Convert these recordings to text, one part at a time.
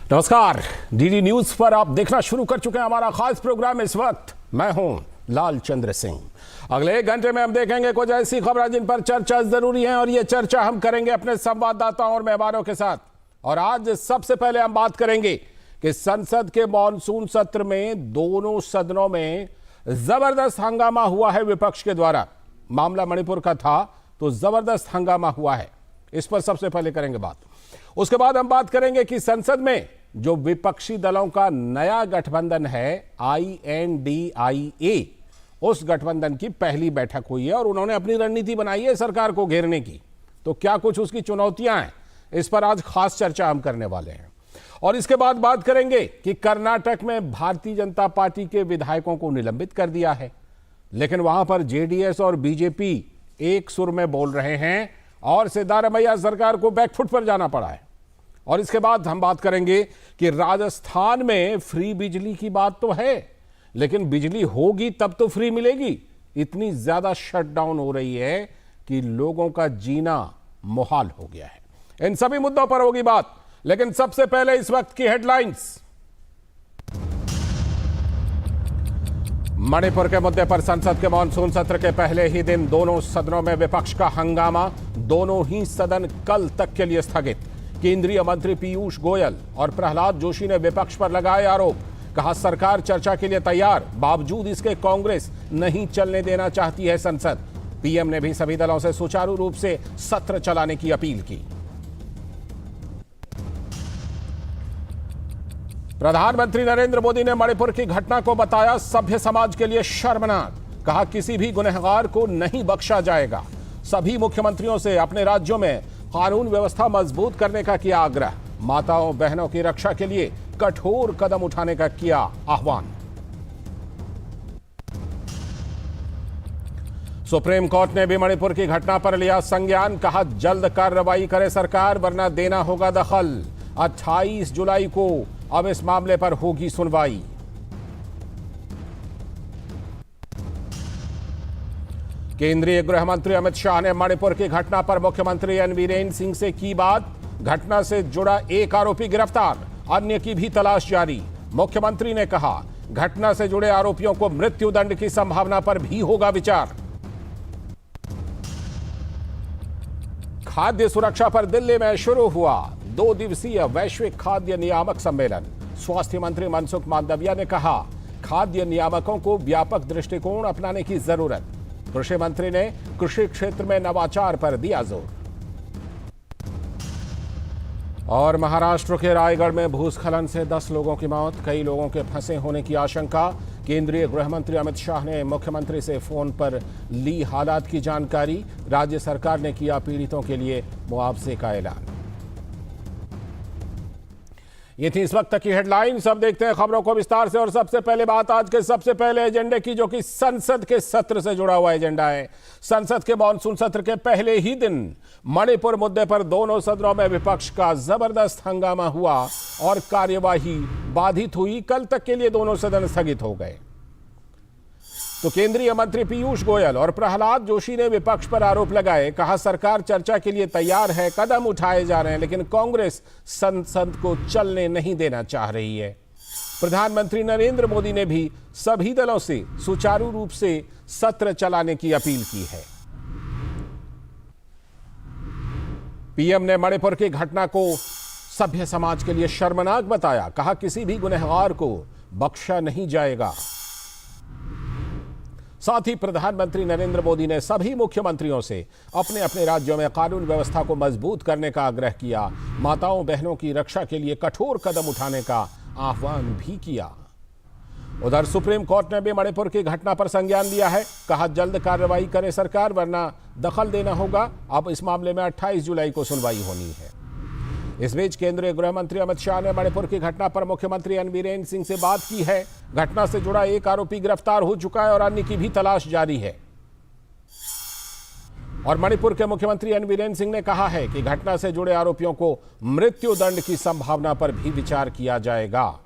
नमस्कार, DD news पर आप देखना शुरू कर चुके हैं हमारा खास प्रोग्राम। इस वक्त मैं हूं लाल चंद्र सिंह। अगले 1 घंटे में हम देखेंगे कुछ ऐसी खबरें जिन पर चर्चा जरूरी है और ये चर्चा हम करेंगे अपने संवाददाताओं और मेहमानों के साथ। और आज सबसे पहले हम बात करेंगे कि संसद के मॉनसून सत्र में दोनों सदनों में जबरदस्त हंगामा हुआ है विपक्ष के द्वारा। मामला मणिपुर का था तो जबरदस्त हंगामा हुआ है, इस पर सबसे पहले करेंगे बात। उसके बाद हम बात करेंगे कि संसद में जो विपक्षी दलों का नया गठबंधन है INDIA, उस गठबंधन की पहली बैठक हुई है और उन्होंने अपनी रणनीति बनाई है सरकार को घेरने की। तो क्या कुछ उसकी चुनौतियां हैं, इस पर आज खास चर्चा हम करने वाले हैं। और इसके बाद बात करेंगे कि कर्नाटक में भारतीय जनता पार्टी के विधायकों को निलंबित कर दिया है, लेकिन वहां पर JDS और BJP एक सुर में बोल रहे हैं और सिद्धारमैया सरकार को बैकफुट पर जाना पड़ा है। और इसके बाद हम बात करेंगे कि राजस्थान में फ्री बिजली की बात तो है, लेकिन बिजली होगी तब तो फ्री मिलेगी। इतनी ज्यादा शटडाउन हो रही है कि लोगों का जीना मुहाल हो गया है। इन सभी मुद्दों पर होगी बात, लेकिन सबसे पहले इस वक्त की हेडलाइंस। मणिपुर के मुद्दे पर संसद के मॉनसून सत्र के पहले ही दिन दोनों सदनों में विपक्ष का हंगामा। दोनों ही सदन कल तक के लिए स्थगित। केंद्रीय मंत्री पीयूष गोयल और प्रहलाद जोशी ने विपक्ष पर लगाए आरोप। कहा सरकार चर्चा के लिए तैयार, बावजूद इसके कांग्रेस नहीं चलने देना चाहती है संसद। पीएम ने भी सभी दलों से सुचारू रूप से सत्र चलाने की अपील की। प्रधानमंत्री नरेंद्र मोदी ने मणिपुर की घटना को बताया सभ्य समाज के लिए शर्मनाक। कहा किसी भी गुनहगार को नहीं बख्शा जाएगा। सभी मुख्यमंत्रियों से अपने राज्यों में कानून व्यवस्था मजबूत करने का किया आग्रह। माताओं बहनों की रक्षा के लिए कठोर कदम उठाने का किया आह्वान। सुप्रीम कोर्ट ने भी मणिपुर की घटना पर लिया संज्ञान। कहा जल्द कार्रवाई करे सरकार, वरना देना होगा दखल। 28 जुलाई को अब इस मामले पर होगी सुनवाई। केंद्रीय गृह मंत्री अमित शाह ने मणिपुर की घटना पर मुख्यमंत्री एन वीरेन सिंह से की बात। घटना से जुड़ा एक आरोपी गिरफ्तार, अन्य की भी तलाश जारी। मुख्यमंत्री ने कहा घटना से जुड़े आरोपियों को मृत्युदंड की संभावना पर भी होगा विचार। खाद्य सुरक्षा पर दिल्ली में शुरू हुआ 2 दिवसीय वैश्विक खाद्य नियामक सम्मेलन। स्वास्थ्य मंत्री मनसुख मांडविया ने कहा खाद्य नियामकों को व्यापक दृष्टिकोण अपनाने की जरूरत। कृषि मंत्री ने कृषि क्षेत्र में नवाचार पर दिया जोर। और महाराष्ट्र के रायगढ़ में भूस्खलन से 10 लोगों की मौत, कई लोगों के फंसे होने की आशंका। केंद्रीय गृह मंत्री अमित शाह ने मुख्यमंत्री से फोन पर ली हालात की जानकारी। राज्य सरकार ने किया पीड़ितों के लिए मुआवजे का ऐलान। ये थी इस वक्त तक की हेडलाइंस। अब देखते हैं खबरों को विस्तार से। और सबसे पहले बात आज के सबसे पहले एजेंडे की, जो कि संसद के सत्र से जुड़ा हुआ एजेंडा है। संसद के मॉनसून सत्र के पहले ही दिन मणिपुर मुद्दे पर दोनों सदनों में विपक्ष का जबरदस्त हंगामा हुआ और कार्यवाही बाधित हुई। कल तक के लिए दोनों सदन स्थगित हो गए। तो केंद्रीय मंत्री पीयूष गोयल और प्रहलाद जोशी ने विपक्ष पर आरोप लगाए। कहा सरकार चर्चा के लिए तैयार है, कदम उठाए जा रहे हैं, लेकिन कांग्रेस संसद को चलने नहीं देना चाह रही है। प्रधानमंत्री नरेंद्र मोदी ने भी सभी दलों से सुचारू रूप से सत्र चलाने की अपील की है। पीएम ने मणिपुर की घटना को सभ्य समाज के लिए शर्मनाक बताया। कहा किसी भी गुनहगार को बख्शा नहीं जाएगा। साथ ही प्रधानमंत्री नरेंद्र मोदी ने सभी मुख्यमंत्रियों से अपने अपने राज्यों में कानून व्यवस्था को मजबूत करने का आग्रह किया। माताओं बहनों की रक्षा के लिए कठोर कदम उठाने का आह्वान भी किया। उधर सुप्रीम कोर्ट ने भी मणिपुर की घटना पर संज्ञान लिया है। कहा जल्द कार्रवाई करे सरकार, वरना दखल देना होगा। अब इस मामले में 28 जुलाई को सुनवाई होनी है। इस बीच केंद्रीय गृह मंत्री अमित शाह ने मणिपुर की घटना पर मुख्यमंत्री एन वीरेन सिंह से बात की है। घटना से जुड़ा एक आरोपी गिरफ्तार हो चुका है और अन्य की भी तलाश जारी है। और मणिपुर के मुख्यमंत्री एन वीरेन सिंह ने कहा है कि घटना से जुड़े आरोपियों को मृत्युदंड की संभावना पर भी विचार किया जाएगा।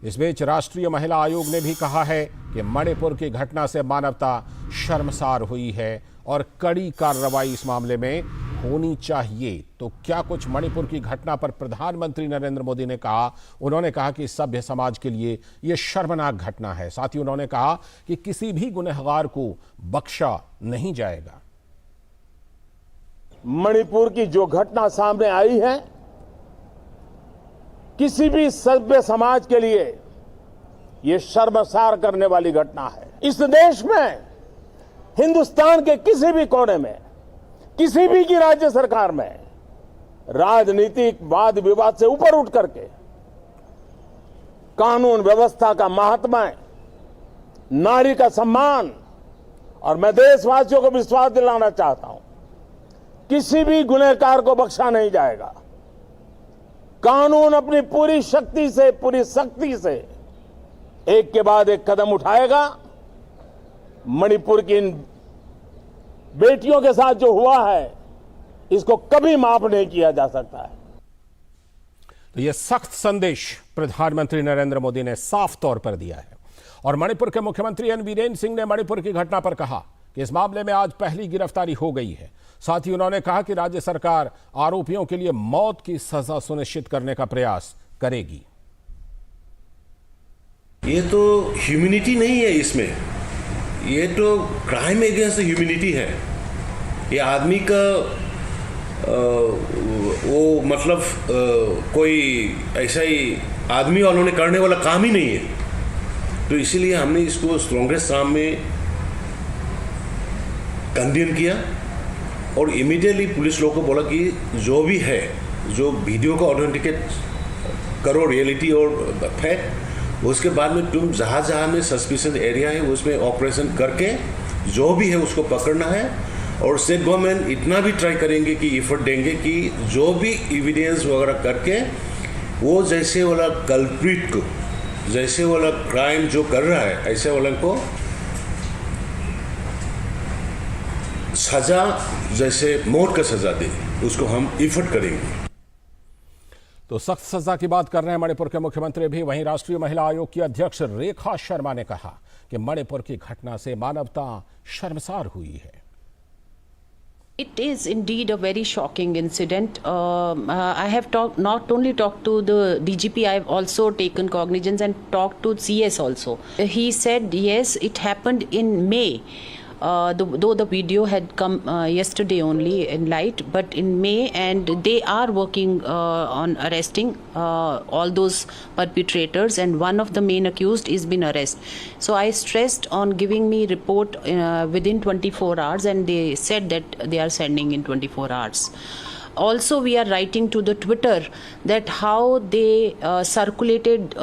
इस बीच राष्ट्रीय महिला आयोग ने भी कहा है कि मणिपुर की घटना से मानवता शर्मसार हुई है और कड़ी कार्रवाई इस मामले में होनी चाहिए। तो क्या कुछ मणिपुर की घटना पर प्रधानमंत्री नरेंद्र मोदी ने कहा। उन्होंने कहा कि सभ्य समाज के लिए यह शर्मनाक घटना है। साथ ही उन्होंने कहा कि किसी भी गुनहगार को बख्शा नहीं जाएगा। मणिपुर की जो घटना सामने आई है, किसी भी सभ्य समाज के लिए यह शर्मसार करने वाली घटना है। इस देश में, हिंदुस्तान के किसी भी कोने में, किसी भी की राज्य सरकार में राजनीतिक वाद विवाद से ऊपर उठ करके कानून व्यवस्था का महात्म्य, नारी का सम्मान, और मैं देशवासियों को विश्वास दिलाना चाहता हूं, किसी भी गुनहगार को बख्शा नहीं जाएगा। कानून अपनी पूरी शक्ति से, पूरी सख्ती से एक के बाद एक कदम उठाएगा। मणिपुर की इन बेटियों के साथ जो हुआ है, इसको कभी माफ नहीं किया जा सकता है। तो यह सख्त संदेश प्रधानमंत्री नरेंद्र मोदी ने साफ तौर पर दिया है। और मणिपुर के मुख्यमंत्री एन बीरेन सिंह ने मणिपुर की घटना पर कहा कि इस मामले में आज पहली गिरफ्तारी हो गई है। साथ ही उन्होंने कहा कि राज्य सरकार आरोपियों के लिए मौत की सजा सुनिश्चित करने का प्रयास करेगी। ये तो ह्यूमैनिटी नहीं है, इसमें ये तो क्राइम अगेंस्ट ह्यूमैनिटी है। ये आदमी का वो मतलब कोई ऐसा ही आदमी वालों ने करने वाला काम ही नहीं है। तो इसीलिए हमने इसको स्ट्रॉन्गेस्ट टर्म में कंडेम किया और इमीडिएटली पुलिस लोगों को बोला कि जो भी है, जो वीडियो को ऑथेंटिकेट करो रियलिटी और फैक्ट, उसके बाद में तुम जहाँ जहाँ में सस्पिशियस एरिया है उसमें ऑपरेशन करके जो भी है उसको पकड़ना है। और स्टेट गवर्नमेंट इतना भी ट्राई करेंगे कि एफर्ट देंगे कि जो भी एविडेंस वगैरह करके वो जैसे वाला कल्प्रिट को, जैसे वाला क्राइम जो कर रहा है, ऐसे वाले को सजा, जैसे मौत का सजा दे, उसको हम एफर्ट करेंगे। तो सख्त सजा की बात कर रहे हैं मणिपुर के मुख्यमंत्री भी। वहीं राष्ट्रीय महिला आयोग की अध्यक्ष रेखा शर्मा ने कहा कि मणिपुर की घटना से मानवता शर्मसार हुई है। It is indeed a very shocking incident. I have not only talked to the DGP, I have also taken cognizance and talked to CS also. He said yes, it happened in May. Though the video had come yesterday only in light, but in May, and they are working on arresting all those perpetrators, and one of the main accused is been arrested. So I stressed on giving me report within 24 hours, and they said that they are sending in 24 hours. Also, we are writing to the Twitter that how they circulated,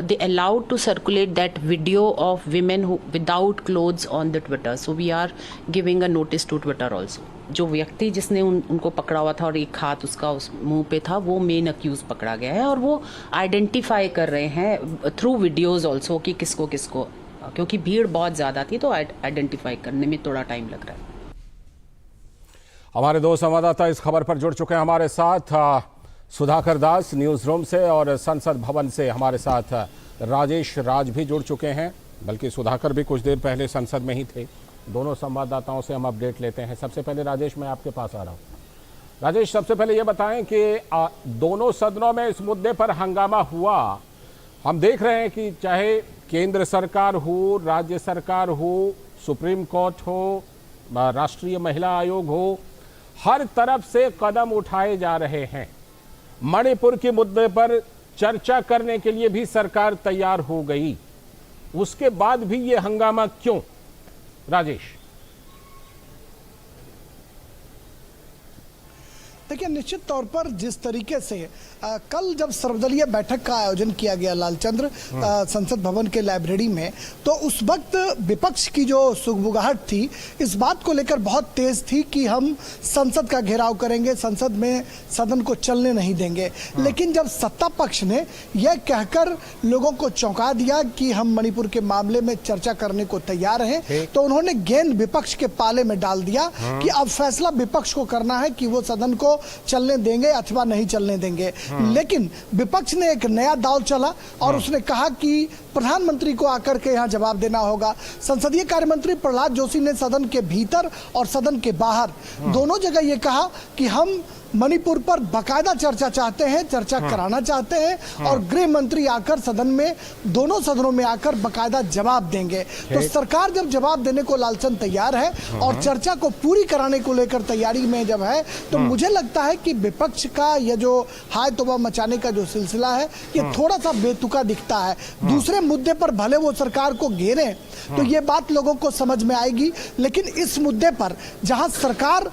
they allowed to circulate that video of women who without clothes on the Twitter. So we are giving a notice to Twitter also. जो व्यक्ति जिसने उनको पकड़ा हुआ था और एक हाथ उसका उस मुंह पे था, वो मेन अक्यूज पकड़ा गया है और वो आइडेंटिफाई कर रहे हैं थ्रू वीडियोज ऑल्सो कि किसको किसको, क्योंकि भीड़ बहुत ज़्यादा थी तो आइडेंटिफाई करने में थोड़ा टाइम लग रहा है। हमारे दो संवाददाता इस खबर पर जुड़ चुके हैं हमारे साथ। सुधाकर दास न्यूज़ रूम से और संसद भवन से हमारे साथ राजेश राज भी जुड़ चुके हैं, बल्कि सुधाकर भी कुछ देर पहले संसद में ही थे। दोनों संवाददाताओं से हम अपडेट लेते हैं। सबसे पहले राजेश, मैं आपके पास आ रहा हूँ। राजेश, सबसे पहले ये बताएं कि दोनों सदनों में इस मुद्दे पर हंगामा हुआ। हम देख रहे हैं कि चाहे केंद्र सरकार हो, राज्य सरकार हो, सुप्रीम कोर्ट हो, राष्ट्रीय महिला आयोग हो, हर तरफ से कदम उठाए जा रहे हैं। मणिपुर के मुद्दे पर चर्चा करने के लिए भी सरकार तैयार हो गई, उसके बाद भी ये हंगामा क्यों? राजेश, देखिए, निश्चित तौर पर जिस तरीके से कल जब सर्वदलीय बैठक का आयोजन किया गया लालचंद्र संसद भवन के लाइब्रेरी में, तो उस वक्त विपक्ष की जो सुगबुगाहट थी इस बात को लेकर बहुत तेज थी कि हम संसद का घेराव करेंगे, संसद में सदन को चलने नहीं देंगे। लेकिन जब सत्ता पक्ष ने यह कहकर लोगों को चौंका दिया कि हम मणिपुर के मामले में चर्चा करने को तैयार हैं, तो उन्होंने गेंद विपक्ष के पाले में डाल दिया कि अब फैसला विपक्ष को करना है कि वो सदन को चलने देंगे अथवा नहीं चलने देंगे। लेकिन विपक्ष ने एक नया दांव चला और उसने कहा कि प्रधानमंत्री को आकर के यहाँ जवाब देना होगा। संसदीय कार्य मंत्री प्रहलाद जोशी ने सदन के भीतर और सदन के बाहर दोनों जगह ये कहा कि हम मणिपुर पर बाकायदा चर्चा चाहते हैं, चर्चा कराना चाहते हैं और गृह मंत्री आकर सदन में, दोनों सदनों में आकर बाकायदा जवाब देंगे। तो सरकार जब जवाब देने को लालचंद तैयार है और चर्चा को पूरी कराने को लेकर तैयारी में जब है, तो मुझे लगता है कि विपक्ष का यह जो हाय तौबा मचाने का जो सिलसिला है ये थोड़ा सा बेतुका दिखता है। दूसरे मुद्दे पर भले वो सरकार को घेरें तो ये बात लोगों को समझ में आएगी, लेकिन इस मुद्दे पर जहां सरकार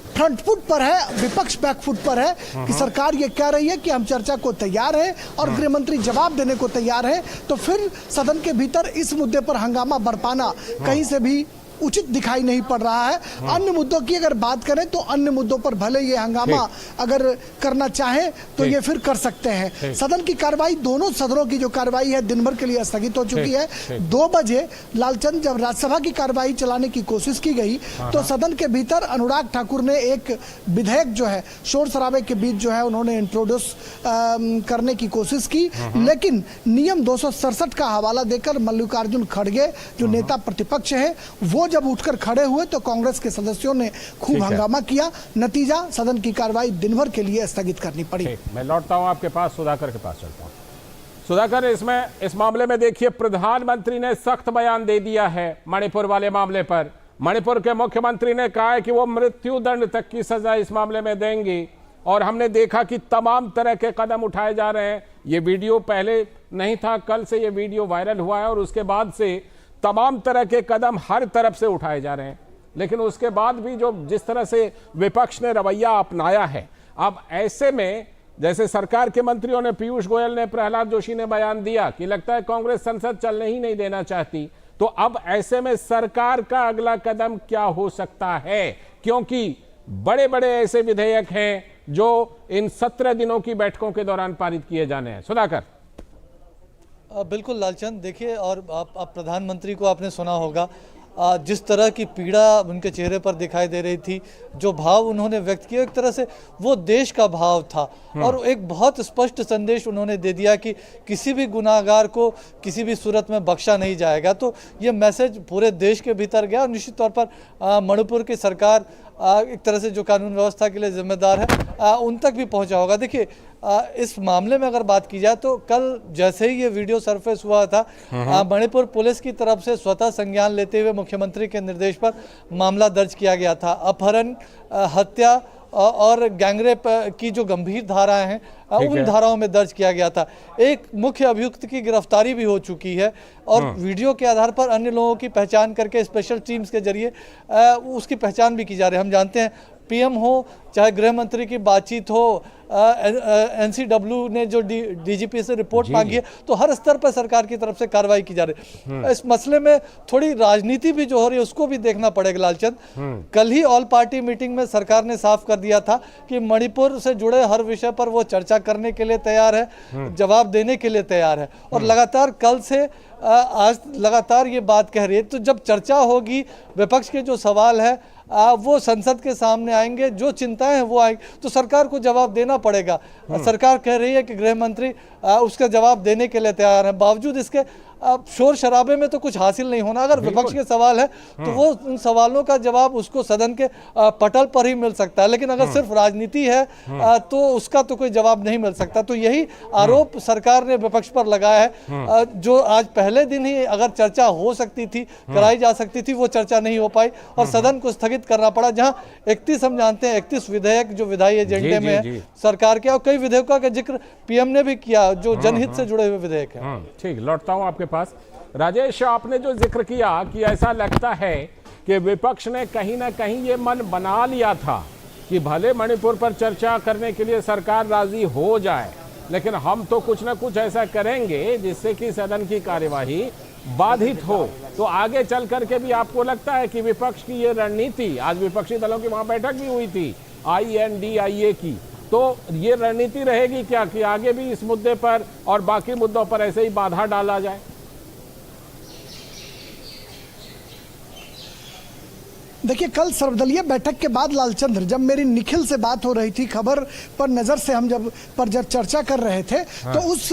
फ्रंट फुट पर है, विपक्ष बैक फुट पर है कि सरकार ये कह रही है कि हम चर्चा को तैयार हैं और गृह मंत्री जवाब देने को तैयार है, तो फिर सदन के भीतर इस मुद्दे पर हंगामा बरपाना कहीं से भी उचित दिखाई नहीं पड़ रहा है। अन्य मुद्दों की अगर बात करें तो अन्य मुद्दों पर भले ये हंगामा अगर करना चाहे तो ये फिर कर सकते हैं। सदन की कार्रवाई, दोनों सदनों की जो कार्रवाई है दिन भर के लिए स्थगित हो चुकी है। 2 बजे लालचंद जब राज्यसभा की कार्रवाई चलाने की कोशिश की गई तो सदन के भीतर अनुराग ठाकुर ने एक विधेयक जो है शोर शराबे के बीच जो है उन्होंने इंट्रोड्यूस करने की कोशिश की, लेकिन नियम 267 का हवाला देकर मल्लिकार्जुन खड़गे जो नेता प्रतिपक्ष है वो जब उठकर खड़े हुए तो कांग्रेस के सदस्यों ने खूब हंगामा किया। नतीजा सदन की कार्रवाई दिन भर के लिए स्थगित करनी पड़ी। मैं लौटता हूं आपके पास, सुधाकर के पास चलता हूं। सुधाकर, इस मामले में देखिए प्रधानमंत्री ने सख्त बयान दे दिया है मणिपुर वाले मामले पर। मणिपुर के मुख्यमंत्री ने कहा है कि वो मृत्यु दंड तक की सजा इस मामले में देंगी और हमने देखा कि तमाम तरह के कदम उठाए जा रहे हैं। ये वीडियो पहले नहीं था, कल से ये वीडियो वायरल हुआ है और उसके बाद से तमाम तरह के कदम हर तरफ से उठाए जा रहे हैं। लेकिन उसके बाद भी जो जिस तरह से विपक्ष ने रवैया अपनाया है, अब ऐसे में जैसे सरकार के मंत्रियों ने, पीयूष गोयल ने, प्रहलाद जोशी ने बयान दिया कि लगता है कांग्रेस संसद चलने ही नहीं देना चाहती, तो अब ऐसे में सरकार का अगला कदम क्या हो सकता है? क्योंकि बड़े बड़े ऐसे विधेयक हैं जो इन 17 दिनों की बैठकों के दौरान पारित किए जाने हैं। सुधाकर। बिल्कुल लालचंद, देखिए, और आप प्रधानमंत्री को आपने सुना होगा जिस तरह की पीड़ा उनके चेहरे पर दिखाई दे रही थी, जो भाव उन्होंने व्यक्त किया, एक तरह से वो देश का भाव था और एक बहुत स्पष्ट संदेश उन्होंने दे दिया कि किसी भी गुनाहगार को किसी भी सूरत में बख्शा नहीं जाएगा। तो ये मैसेज पूरे देश के भीतर गया और निश्चित तौर पर मणिपुर की सरकार एक तरह से जो कानून व्यवस्था के लिए जिम्मेदार है उन तक भी पहुंचा होगा। देखिए, इस मामले में अगर बात की जाए तो कल जैसे ही ये वीडियो सरफेस हुआ था, मणिपुर पुलिस की तरफ से स्वतः संज्ञान लेते हुए मुख्यमंत्री के निर्देश पर मामला दर्ज किया गया था। अपहरण, हत्या और गैंगरेप की जो गंभीर धाराएं हैं उन धाराओं में दर्ज किया गया था। एक मुख्य अभियुक्त की गिरफ्तारी भी हो चुकी है और वीडियो के आधार पर अन्य लोगों की पहचान करके स्पेशल टीम्स के जरिए उसकी पहचान भी की जा रही है। हम जानते हैं पीएम हो चाहे गृह मंत्री की बातचीत हो, एनसीडब्ल्यू ने जो डीजीपी से रिपोर्ट मांगी है, तो हर स्तर पर सरकार की तरफ से कार्रवाई की जा रही है। इस मसले में थोड़ी राजनीति भी जो हो रही है उसको भी देखना पड़ेगा लालचंद। कल ही ऑल पार्टी मीटिंग में सरकार ने साफ कर दिया था कि मणिपुर से जुड़े हर विषय पर वो चर्चा करने के लिए तैयार है, जवाब देने के लिए तैयार है और लगातार कल से आज लगातार ये बात कह रही है। तो जब चर्चा होगी, विपक्ष के जो सवाल है वो संसद के सामने आएंगे, जो चिंताएं हैं वो आएंगी, तो सरकार को जवाब देना पड़ेगा। सरकार कह रही है कि गृह मंत्री उसका जवाब देने के लिए तैयार है, बावजूद इसके शोर शराबे में तो कुछ हासिल नहीं होना। अगर विपक्ष के सवाल है तो वो उन सवालों का जवाब उसको सदन के पटल पर ही मिल सकता है, लेकिन अगर सिर्फ राजनीति है तो उसका तो कोई जवाब नहीं मिल सकता। तो यही आरोप सरकार ने विपक्ष पर लगाया है। जो आज पहले दिन ही अगर चर्चा हो सकती थी, कराई जा सकती थी, वो चर्चा नहीं हो पाई और सदन को स्थगित करना पड़ा। जहां 31 हम जानते हैं 31 विधेयक जो विधायी एजेंडे में है सरकार के, और कई विधेयकों का जिक्र पीएम ने भी किया जो जनहित से जुड़े हुए विधेयक है। ठीक, लौटता हूं आपके पास। राजेश, आपने जो जिक्र किया कि ऐसा लगता है कि विपक्ष ने कहीं ना कहीं ये मन बना लिया था कि भले मणिपुर पर चर्चा करने के लिए सरकार राजी हो जाए, लेकिन हम तो कुछ ना कुछ ऐसा करेंगे जिससे कि सदन की कार्यवाही बाधित हो। तो आगे चल करके भी आपको लगता है कि विपक्ष की ये रणनीति, आज विपक्षी दलों की वहां बैठक भी हुई थी INDIA की, तो ये रणनीति रहेगी क्या कि आगे भी इस मुद्दे पर और बाकी मुद्दों पर ऐसे ही बाधा डाला जाए? देखिए, कल सर्वदलीय बैठक के बाद लालचंद्र, जब मेरी निखिल से बात हो रही थी, खबर पर नजर से हम जब चर्चा कर रहे थे, तो उस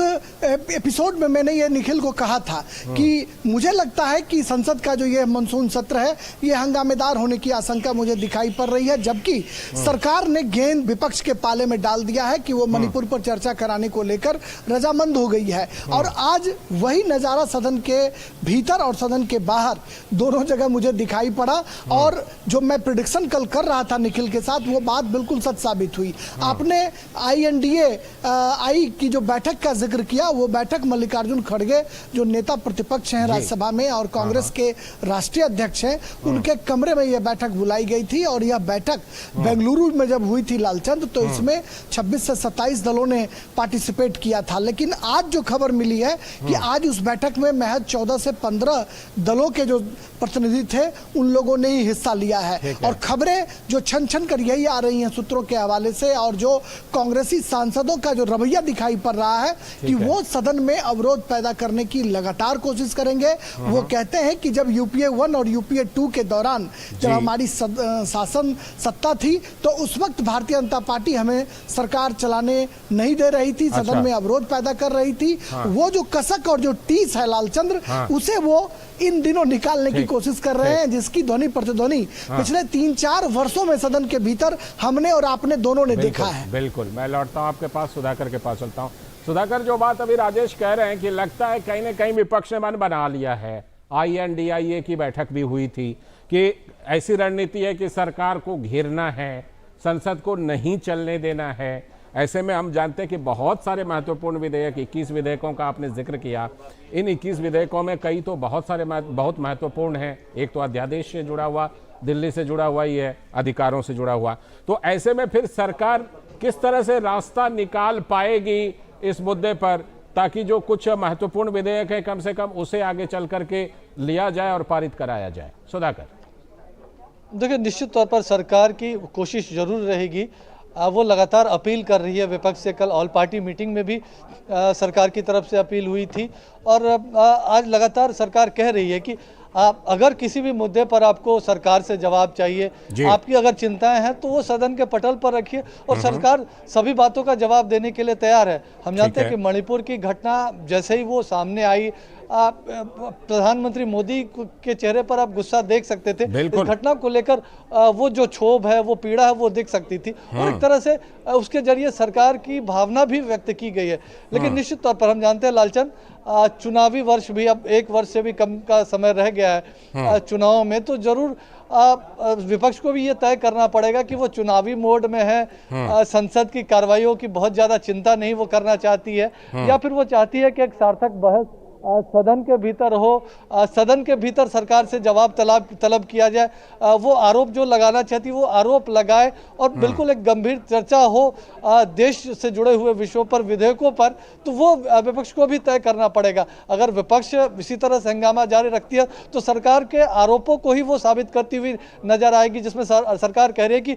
एपिसोड में मैंने ये निखिल को कहा था कि मुझे लगता है कि संसद का जो ये मानसून सत्र है ये हंगामेदार होने की आशंका मुझे दिखाई पड़ रही है, जबकि सरकार ने गेंद विपक्ष के पाले में डाल दिया है कि वो मणिपुर पर चर्चा कराने को लेकर रजामंद हो गई है। और आज वही नजारा सदन के भीतर और सदन के बाहर दोनों जगह मुझे दिखाई पड़ा, और जो मैं प्रेडिक्शन कल कर रहा था निखिल के साथ, वो बात बिल्कुल सच साबित हुई। आपने INDA की जो बैठक का जिक्र किया, वो बैठक मल्लिकार्जुन खड़गे जो नेता प्रतिपक्ष हैं राज्यसभा में और कांग्रेस के राष्ट्रीय अध्यक्ष हैं, उनके कमरे में यह बैठक बुलाई गई थी। और यह बैठक बेंगलुरु में जब हुई थी लालचंद, तो इसमें 26 से 27 दलों ने पार्टिसिपेट किया था। लेकिन आज जो खबर मिली है कि आज उस बैठक में महज 14 से 15 दलों के जो प्रतिनिधि थे उन लोगों ने ही हिस्सा लिया है। और खबरें जो छन छन कर यही आ रही हैं सूत्रों के हवाले से, और जो कांग्रेसी सांसदों का जो रवैया दिखाई पड़ रहा है कि वो सदन में अवरोध पैदा करने की लगातार कोशिश करेंगे। वो कहते हैं कि जब UPA 1 और UPA 2 के दौरान जब हमारी शासन सत्ता थी, तो उस वक्त भारतीय जनता पार्टी हमें सरकार चलाने नहीं दे रही थी, सदन में अवरोध पैदा कर रही थी। वो जो कसक और जो टीस है लालचंद्र, उसे वो इन दिनों निकालने की कोशिश कर रहे हैं, जिसकी ध्वनि प्रतिध्वनि पिछले 3-4 वर्षों में सदन के भीतर हमने और आपने दोनों ने देखा है। बिल्कुल, मैं लौटता हूं आपके पास, सुधाकर के पास चलता हूं। सुधाकर, जो बात अभी राजेश कह रहे हैं कि लगता है कहीं ना कहीं विपक्ष ने मन बना लिया है, INDA की बैठक भी हुई थी कि ऐसी रणनीति है कि सरकार को घेरना है, संसद को नहीं चलने देना है। ऐसे में हम जानते हैं कि बहुत सारे महत्वपूर्ण विधेयक, 21 विधेयकों का आपने जिक्र किया, इन 21 विधेयकों में कई तो बहुत महत्वपूर्ण हैं। एक तो अध्यादेश से जुड़ा हुआ, दिल्ली से जुड़ा हुआ ही है, अधिकारों से जुड़ा हुआ। तो ऐसे में फिर सरकार किस तरह से रास्ता निकाल पाएगी इस मुद्दे पर, ताकि जो कुछ महत्वपूर्ण विधेयक है कम से कम उसे आगे चल करके लिया जाए और पारित कराया जाए? सुधाकर, देखिए, निश्चित तौर पर सरकार की कोशिश जरूर रहेगी। वो लगातार अपील कर रही है विपक्ष से। कल ऑल पार्टी मीटिंग में भी सरकार की तरफ से अपील हुई थी, और आज लगातार सरकार कह रही है कि अगर किसी भी मुद्दे पर आपको सरकार से जवाब चाहिए, आपकी अगर चिंताएं हैं, तो वो सदन के पटल पर रखिए, और सरकार सभी बातों का जवाब देने के लिए तैयार है। हम जानते हैं कि मणिपुर की घटना जैसे ही वो सामने आई, प्रधानमंत्री मोदी के चेहरे पर आप गुस्सा देख सकते थे। इस घटना को लेकर वो जो क्षोभ है, वो पीड़ा है, वो दिख सकती थी, और एक तरह से उसके जरिए सरकार की भावना भी व्यक्त की गई है। लेकिन निश्चित तौर पर हम जानते हैं लालचंद, चुनावी वर्ष भी अब 1 वर्ष से भी कम का समय रह गया है चुनाव में, तो जरूर विपक्ष को भी ये तय करना पड़ेगा कि वो चुनावी मोड में है, संसद की कार्रवाइयों की बहुत ज्यादा चिंता नहीं वो करना चाहती है, या फिर वो चाहती है कि एक सार्थक बहस सदन के भीतर हो, सदन के भीतर सरकार से जवाब तलब किया जाए, वो आरोप जो लगाना चाहती है वो आरोप लगाए, और बिल्कुल एक गंभीर चर्चा हो देश से जुड़े हुए विषयों पर, विधेयकों पर, तो वो विपक्ष को भी तय करना पड़ेगा। अगर विपक्ष इसी तरह से हंगामा जारी रखती है, तो सरकार के आरोपों को ही वो साबित करती हुई नजर आएगी, जिसमें सरकार कह रही है कि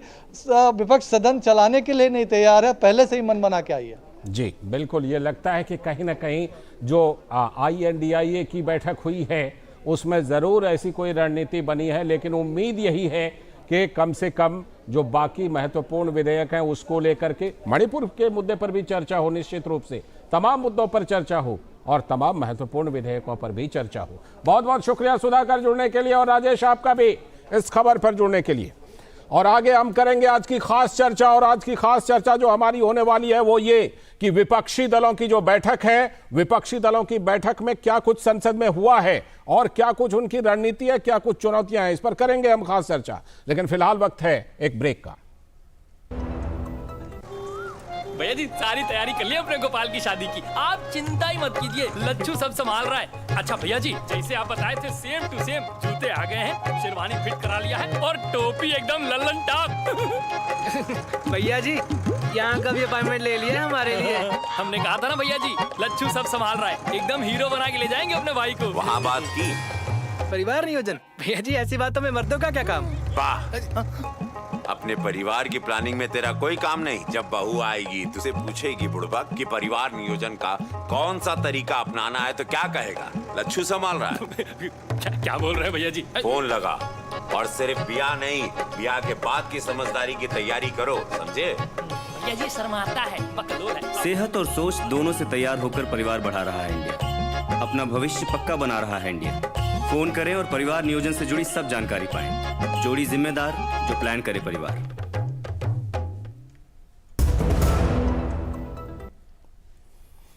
विपक्ष सदन चलाने के लिए नहीं तैयार है, पहले से ही मन बना के आई है। जी बिल्कुल, ये लगता है कि कहीं ना कहीं जो INDA की बैठक हुई है उसमें ज़रूर ऐसी कोई रणनीति बनी है, लेकिन उम्मीद यही है कि कम से कम जो बाकी महत्वपूर्ण विधेयक हैं उसको लेकर के, मणिपुर के मुद्दे पर भी चर्चा हो, निश्चित रूप से तमाम मुद्दों पर चर्चा हो, और तमाम महत्वपूर्ण विधेयकों पर भी चर्चा हो। बहुत बहुत शुक्रिया सुधाकर जुड़ने के लिए, और राजेश आपका भी इस खबर पर जुड़ने के लिए। और आगे हम करेंगे आज की खास चर्चा, और आज की खास चर्चा जो हमारी होने वाली है वो ये कि विपक्षी दलों की जो बैठक है, विपक्षी दलों की बैठक में क्या कुछ संसद में हुआ है और क्या कुछ उनकी रणनीति है, क्या कुछ चुनौतियां हैं, इस पर करेंगे हम खास चर्चा। लेकिन फिलहाल वक्त है एक ब्रेक का। भैया जी, सारी तैयारी कर ली अपने गोपाल की शादी की, आप चिंता ही मत कीजिए, लच्छू सब संभाल रहा है। अच्छा भैया जी, जैसे आप बताए थे सेम टू सेम जूते आ गए हैं, शेरवानी फिट करा लिया है, और टोपी एकदम लल्लन टॉप। भैया जी, यहाँ का भी अपॉइंटमेंट ले लिया हमारे लिए। हमने कहा था ना भैया जी, लच्छू सब संभाल रहा है, एकदम हीरो बना के ले जाएंगे अपने भाई को। वहाँ बात की परिवार नियोजन। भैया जी, ऐसी बातों में मर्दों का क्या काम? वाह, अपने परिवार की प्लानिंग में तेरा कोई काम नहीं। जब बहू आएगी तुझे पूछेगी बुड़बक कि परिवार नियोजन का कौन सा तरीका अपनाना है, तो क्या कहेगा? लच्छू संभाल रहा है। क्या बोल रहे हैं भैया जी? फोन लगा। और सिर्फ ब्याह नहीं, ब्याह के बाद की समझदारी की तैयारी करो, समझे? भैया जी शर्माता है, बकलोल है। सेहत और सोच दोनों से तैयार होकर परिवार बढ़ा रहा है इंडिया, अपना भविष्य पक्का बना रहा है इंडिया। फोन करें और परिवार नियोजन से जुड़ी सब जानकारी पाएं। जोड़ी जिम्मेदार जो प्लान करे परिवार।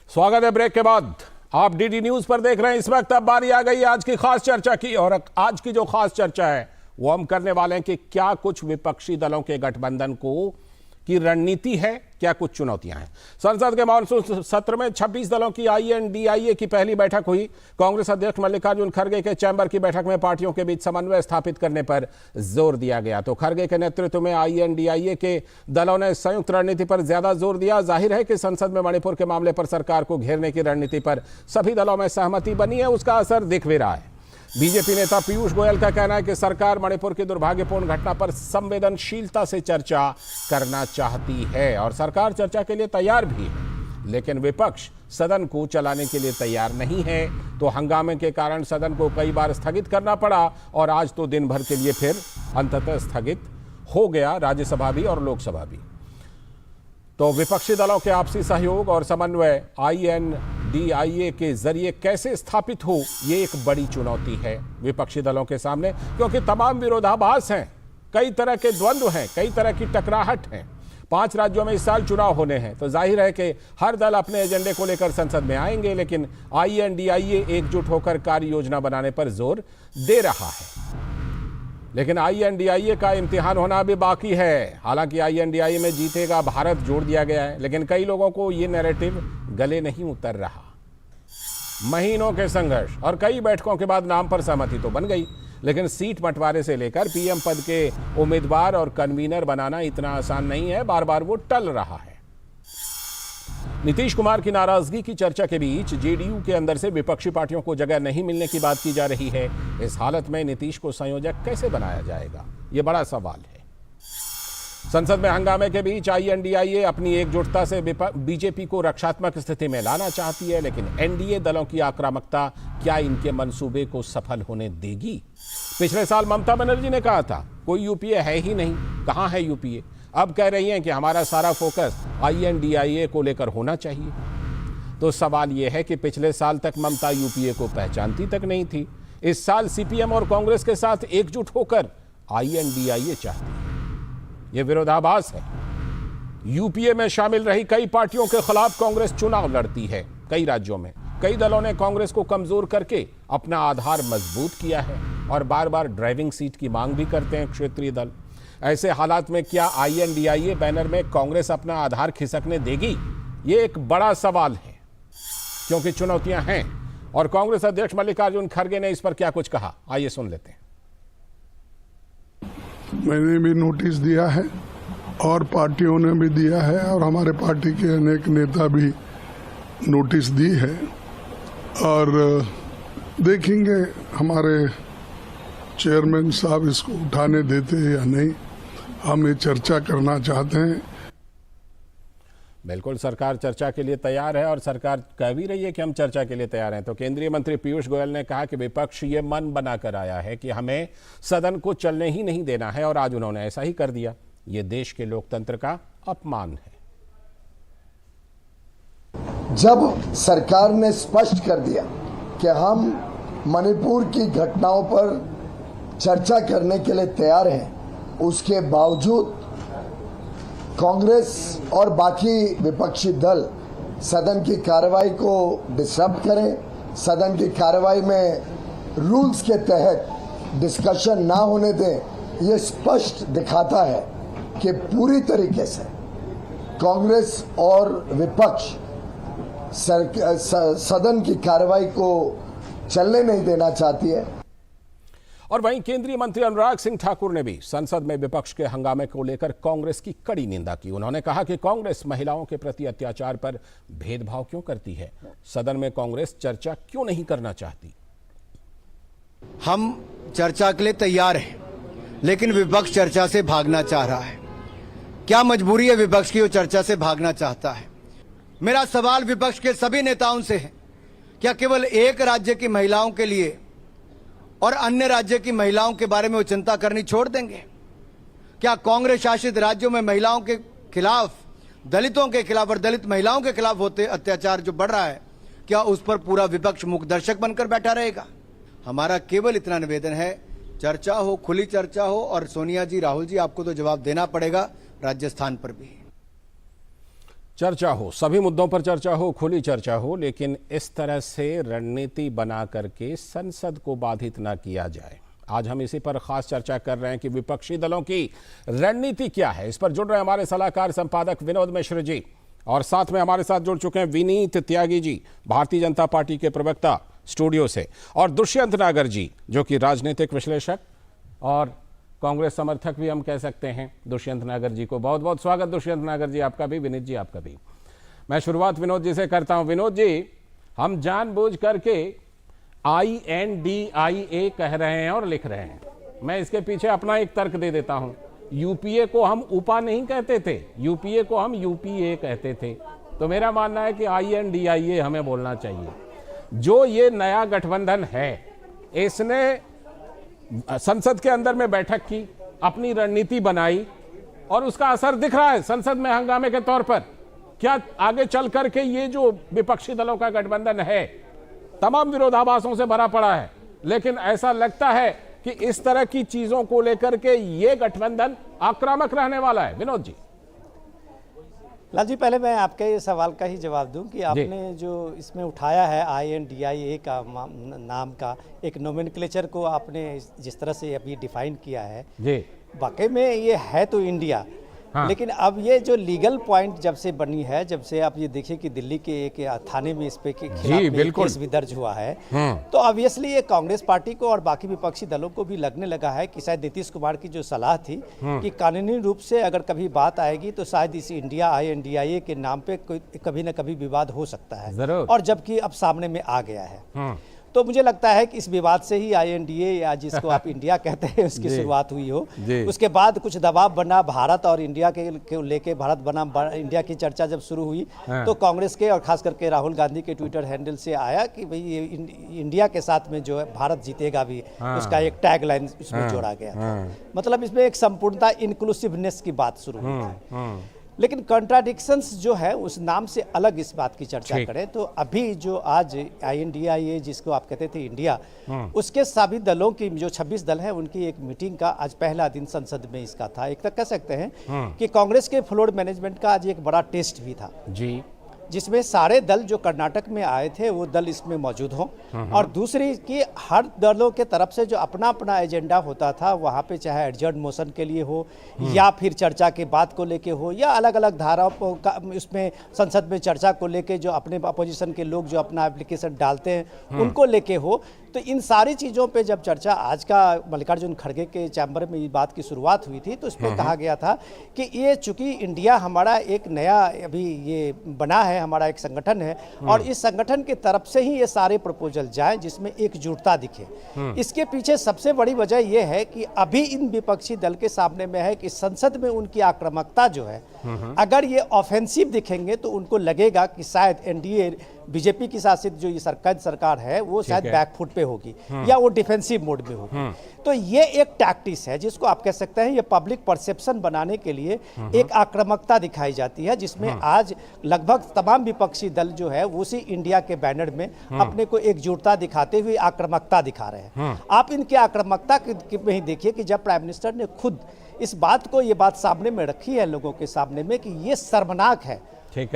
स्वागत है ब्रेक के बाद। आप डीडी न्यूज पर देख रहे हैं। इस वक्त अब बारी आ गई आज की खास चर्चा की, और आज की जो खास चर्चा है वो हम करने वाले हैं कि क्या कुछ विपक्षी दलों के गठबंधन की रणनीति है, क्या कुछ चुनौतियां हैं। संसद के मानसून सत्र में 26 दलों की INDIA की पहली बैठक हुई। कांग्रेस अध्यक्ष मल्लिकार्जुन खड़गे के चैम्बर की बैठक में पार्टियों के बीच समन्वय स्थापित करने पर जोर दिया गया। तो खड़गे के नेतृत्व में INDIA के दलों ने संयुक्त रणनीति पर ज्यादा जोर दिया। जाहिर है कि संसद में मणिपुर के मामले पर सरकार को घेरने की रणनीति पर सभी दलों में सहमति बनी है, उसका असर दिख भी रहा है। बीजेपी नेता पीयूष गोयल का कहना है कि सरकार मणिपुर की दुर्भाग्यपूर्ण घटना पर संवेदनशीलता से चर्चा करना चाहती है और सरकार चर्चा के लिए तैयार भी है, लेकिन विपक्ष सदन को चलाने के लिए तैयार नहीं है। तो हंगामे के कारण सदन को कई बार स्थगित करना पड़ा और आज तो दिन भर के लिए फिर अंततः स्थगित हो गया, राज्यसभा भी और लोकसभा भी। तो विपक्षी दलों के आपसी सहयोग और समन्वय INDIA के जरिए कैसे स्थापित हो, ये एक बड़ी चुनौती है विपक्षी दलों के सामने, क्योंकि तमाम विरोधाभास हैं, कई तरह के द्वंद्व हैं, कई तरह की टकराहट हैं। 5 राज्यों में इस साल चुनाव होने हैं, तो जाहिर है कि हर दल अपने एजेंडे को लेकर संसद में आएंगे, लेकिन INDIA एकजुट होकर कार्य योजना बनाने पर जोर दे रहा है। लेकिन INDIA का इम्तिहान होना अभी बाकी है। हालांकि INDIA में जीतेगा भारत जोड़ दिया गया है, लेकिन कई लोगों को ये नैरेटिव गले नहीं उतर रहा। महीनों के संघर्ष और कई बैठकों के बाद नाम पर सहमति तो बन गई, लेकिन सीट बंटवारे से लेकर PM पद के उम्मीदवार और कन्वीनर बनाना इतना आसान नहीं है। बार बार वो टल रहा है। नीतीश कुमार की नाराजगी की चर्चा के बीच JDU के अंदर से विपक्षी पार्टियों को जगह नहीं मिलने की बात की जा रही है। इस हालत में नीतीश को संयोजक कैसे बनाया जाएगा, ये बड़ा सवाल है। संसद में हंगामे के बीच INDIA अपनी एकजुटता से बीजेपी को रक्षात्मक स्थिति में लाना चाहती है, लेकिन NDA दलों की आक्रामकता क्या इनके मंसूबे को सफल होने देगी? पिछले साल ममता बनर्जी ने कहा था कोई UPA है ही नहीं, कहां है UPA? अब कह रही हैं कि हमारा सारा फोकस INDIA को लेकर होना चाहिए। तो सवाल यह है कि पिछले साल तक ममता UPA को पहचानती तक नहीं थी, इस साल CPM और कांग्रेस के साथ एकजुट होकर INDIA चाहती है। यह विरोधाभास है। UPA में शामिल रही कई पार्टियों के खिलाफ कांग्रेस चुनाव लड़ती है। कई राज्यों में कई दलों ने कांग्रेस को कमजोर करके अपना आधार मजबूत किया है और बार बार ड्राइविंग सीट की मांग भी करते हैं क्षेत्रीय दल। ऐसे हालात में क्या INDIA बैनर में कांग्रेस अपना आधार खिसकने देगी? ये एक बड़ा सवाल है, क्योंकि चुनौतियां हैं। और कांग्रेस अध्यक्ष मल्लिकार्जुन खड़गे ने इस पर क्या कुछ कहा, आइए सुन लेते हैं। मैंने भी नोटिस दिया है और पार्टियों ने भी दिया है और हमारे पार्टी के अनेक नेता भी नोटिस दी है, और देखेंगे हमारे चेयरमैन साहब इसको उठाने देते हैं या नहीं। हम ये चर्चा करना चाहते हैं। बिल्कुल, सरकार चर्चा के लिए तैयार है और सरकार कह भी रही है कि हम चर्चा के लिए तैयार हैं। तो केंद्रीय मंत्री पीयूष गोयल ने कहा कि विपक्ष ये मन बनाकर आया है कि हमें सदन को चलने ही नहीं देना है, और आज उन्होंने ऐसा ही कर दिया। ये देश के लोकतंत्र का अपमान है। जब सरकार ने स्पष्ट कर दिया कि हम मणिपुर की घटनाओं पर चर्चा करने के लिए तैयार हैं, उसके बावजूद कांग्रेस और बाकी विपक्षी दल सदन की कार्रवाई को डिस्टर्ब करें, सदन की कार्रवाई में रूल्स के तहत डिस्कशन ना होने दें, ये स्पष्ट दिखाता है कि पूरी तरीके से कांग्रेस और विपक्ष सदन की कार्रवाई को चलने नहीं देना चाहती है। और वहीं केंद्रीय मंत्री अनुराग सिंह ठाकुर ने भी संसद में विपक्ष के हंगामे को लेकर कांग्रेस की कड़ी निंदा की। उन्होंने कहा कि कांग्रेस महिलाओं के प्रति अत्याचार पर भेदभाव क्यों करती है, सदन में कांग्रेस चर्चा क्यों नहीं करना चाहती। हम चर्चा के लिए तैयार हैं, लेकिन विपक्ष चर्चा से भागना चाह रहा है। क्या मजबूरी है विपक्ष की वो चर्चा से भागना चाहता है? मेरा सवाल विपक्ष के सभी नेताओं से है, क्या केवल एक राज्य की महिलाओं के लिए और अन्य राज्य की महिलाओं के बारे में वो चिंता करनी छोड़ देंगे? क्या कांग्रेस शासित राज्यों में महिलाओं के खिलाफ, दलितों के खिलाफ और दलित महिलाओं के खिलाफ होते अत्याचार जो बढ़ रहा है, क्या उस पर पूरा विपक्ष मूक दर्शक बनकर बैठा रहेगा? हमारा केवल इतना निवेदन है, चर्चा हो, खुली चर्चा हो, और सोनिया जी, राहुल जी, आपको तो जवाब देना पड़ेगा राजस्थान पर भी। चर्चा हो, सभी मुद्दों पर चर्चा हो, खुली चर्चा हो, लेकिन इस तरह से रणनीति बना करके संसद को बाधित ना किया जाए। आज हम इसी पर खास चर्चा कर रहे हैं कि विपक्षी दलों की रणनीति क्या है। इस पर जुड़ रहे हमारे सलाहकार संपादक विनोद मिश्र जी, और साथ में हमारे साथ जुड़ चुके हैं विनीत त्यागी जी, भारतीय जनता पार्टी के प्रवक्ता स्टूडियो से, और दुष्यंत नागर जी, जो कि राजनीतिक विश्लेषक और कांग्रेस समर्थक भी हम कह सकते हैं। दुष्यंत नागर जी को बहुत बहुत स्वागत। दुष्यंत नागर जी आपका भी, विनीत जी आपका भी। मैं शुरुआत विनोद जी से करता हूं। विनोद जी, हम जानबूझ करके INDIA कह रहे हैं और लिख रहे हैं। मैं इसके पीछे अपना एक तर्क दे देता हूं। यूपीए को हम उपा नहीं कहते थे, यूपीए को हम UPA कहते थे। तो मेरा मानना है कि INDIA हमें बोलना चाहिए। जो ये नया गठबंधन है, इसने संसद के अंदर में बैठक की, अपनी रणनीति बनाई, और उसका असर दिख रहा है संसद में हंगामे के तौर पर। क्या आगे चल करके ये जो विपक्षी दलों का गठबंधन है, तमाम विरोधाभासों से भरा पड़ा है, लेकिन ऐसा लगता है कि इस तरह की चीजों को लेकर के ये गठबंधन आक्रामक रहने वाला है? विनोद जी। लाल जी, पहले मैं आपके सवाल का ही जवाब दूं कि आपने जो इसमें उठाया है INDIA का नाम का एक नोमेनक्लेचर को आपने जिस तरह से अभी डिफाइन किया है, वाकई में ये है तो इंडिया। हाँ। लेकिन अब ये जो लीगल पॉइंट जब से बनी है, जब से आप ये देखिए कि दिल्ली के एक थाने में इस पे के खिलाफ केस भी दर्ज हुआ है, तो ऑब्वियसली ये कांग्रेस पार्टी को और बाकी विपक्षी दलों को भी लगने लगा है कि शायद नीतीश कुमार की जो सलाह थी कि कानूनी रूप से अगर कभी बात आएगी तो शायद इस INDIA के नाम पे कभी न कभी विवाद हो सकता है, और जबकि अब सामने में आ गया है। तो मुझे लगता है कि इस विवाद से ही INDA, या जिसको आप इंडिया कहते हैं, उसकी शुरुआत हुई हो। उसके बाद कुछ दबाव बना भारत और इंडिया के लेके, भारत बना इंडिया की चर्चा जब शुरू हुई, तो कांग्रेस के और खास करके राहुल गांधी के ट्विटर हैंडल से आया कि भाई ये इंडिया के साथ में जो है भारत जीतेगा भी, उसका एक टैग लाइन उसमें जोड़ा गया था। मतलब इसमें एक संपूर्णता, इंक्लूसिवनेस की बात शुरू हुई थी। लेकिन कॉन्ट्राडिक्शंस जो है उस नाम से अलग इस बात की चर्चा करें तो अभी जो आज INDIA जिसको आप कहते थे इंडिया, उसके सभी दलों की जो 26 दल हैं उनकी एक मीटिंग का आज पहला दिन संसद में इसका था। एक तक कह सकते हैं कि कांग्रेस के फ्लोर मैनेजमेंट का आज एक बड़ा टेस्ट भी था जी, जिसमें सारे दल जो कर्नाटक में आए थे वो दल इसमें मौजूद हों, और दूसरी कि हर दलों के तरफ से जो अपना अपना एजेंडा होता था वहाँ पे, चाहे एडजर्न मोशन के लिए हो या फिर चर्चा के बात को लेके हो या अलग अलग धाराओं का उसमें संसद में चर्चा को लेके जो अपने अपोजिशन के लोग जो अपना एप्लीकेशन डालते हैं उनको लेके हो, तो इन सारी चीज़ों पे जब चर्चा आज का मल्लिकार्जुन खड़गे के चैम्बर में इस बात की शुरुआत हुई थी, तो इस पर कहा गया था कि ये चूंकि इंडिया हमारा एक नया अभी ये बना है, हमारा एक संगठन है, और इस संगठन की तरफ से ही ये सारे प्रपोजल जाएं जिसमें एकजुटता दिखे। इसके पीछे सबसे बड़ी वजह यह है कि अभी इन विपक्षी दल के सामने में है कि संसद में उनकी आक्रामकता जो है, अगर ये ऑफेंसिव दिखेंगे तो उनको लगेगा कि शायद NDA बीजेपी की शासित जो ये सरकार है वो शायद बैकफुट पे होगी या वो डिफेंसिव मोड में होगी। तो ये एक टैक्टिस है जिसको आप कह सकते हैं, ये पब्लिक परसेप्शन बनाने के लिए एक आक्रामकता दिखाई जाती है, जिसमें आज लगभग तमाम विपक्षी दल जो है उसी इंडिया के बैनर में अपने को एकजुटता दिखाते हुए आक्रामकता दिखा रहे हैं। आप इनके आक्रामकता में ही देखिए कि जब प्राइम मिनिस्टर ने खुद इस बात को, ये बात सामने में रखी है लोगों के सामने में कि ये शर्मनाक है,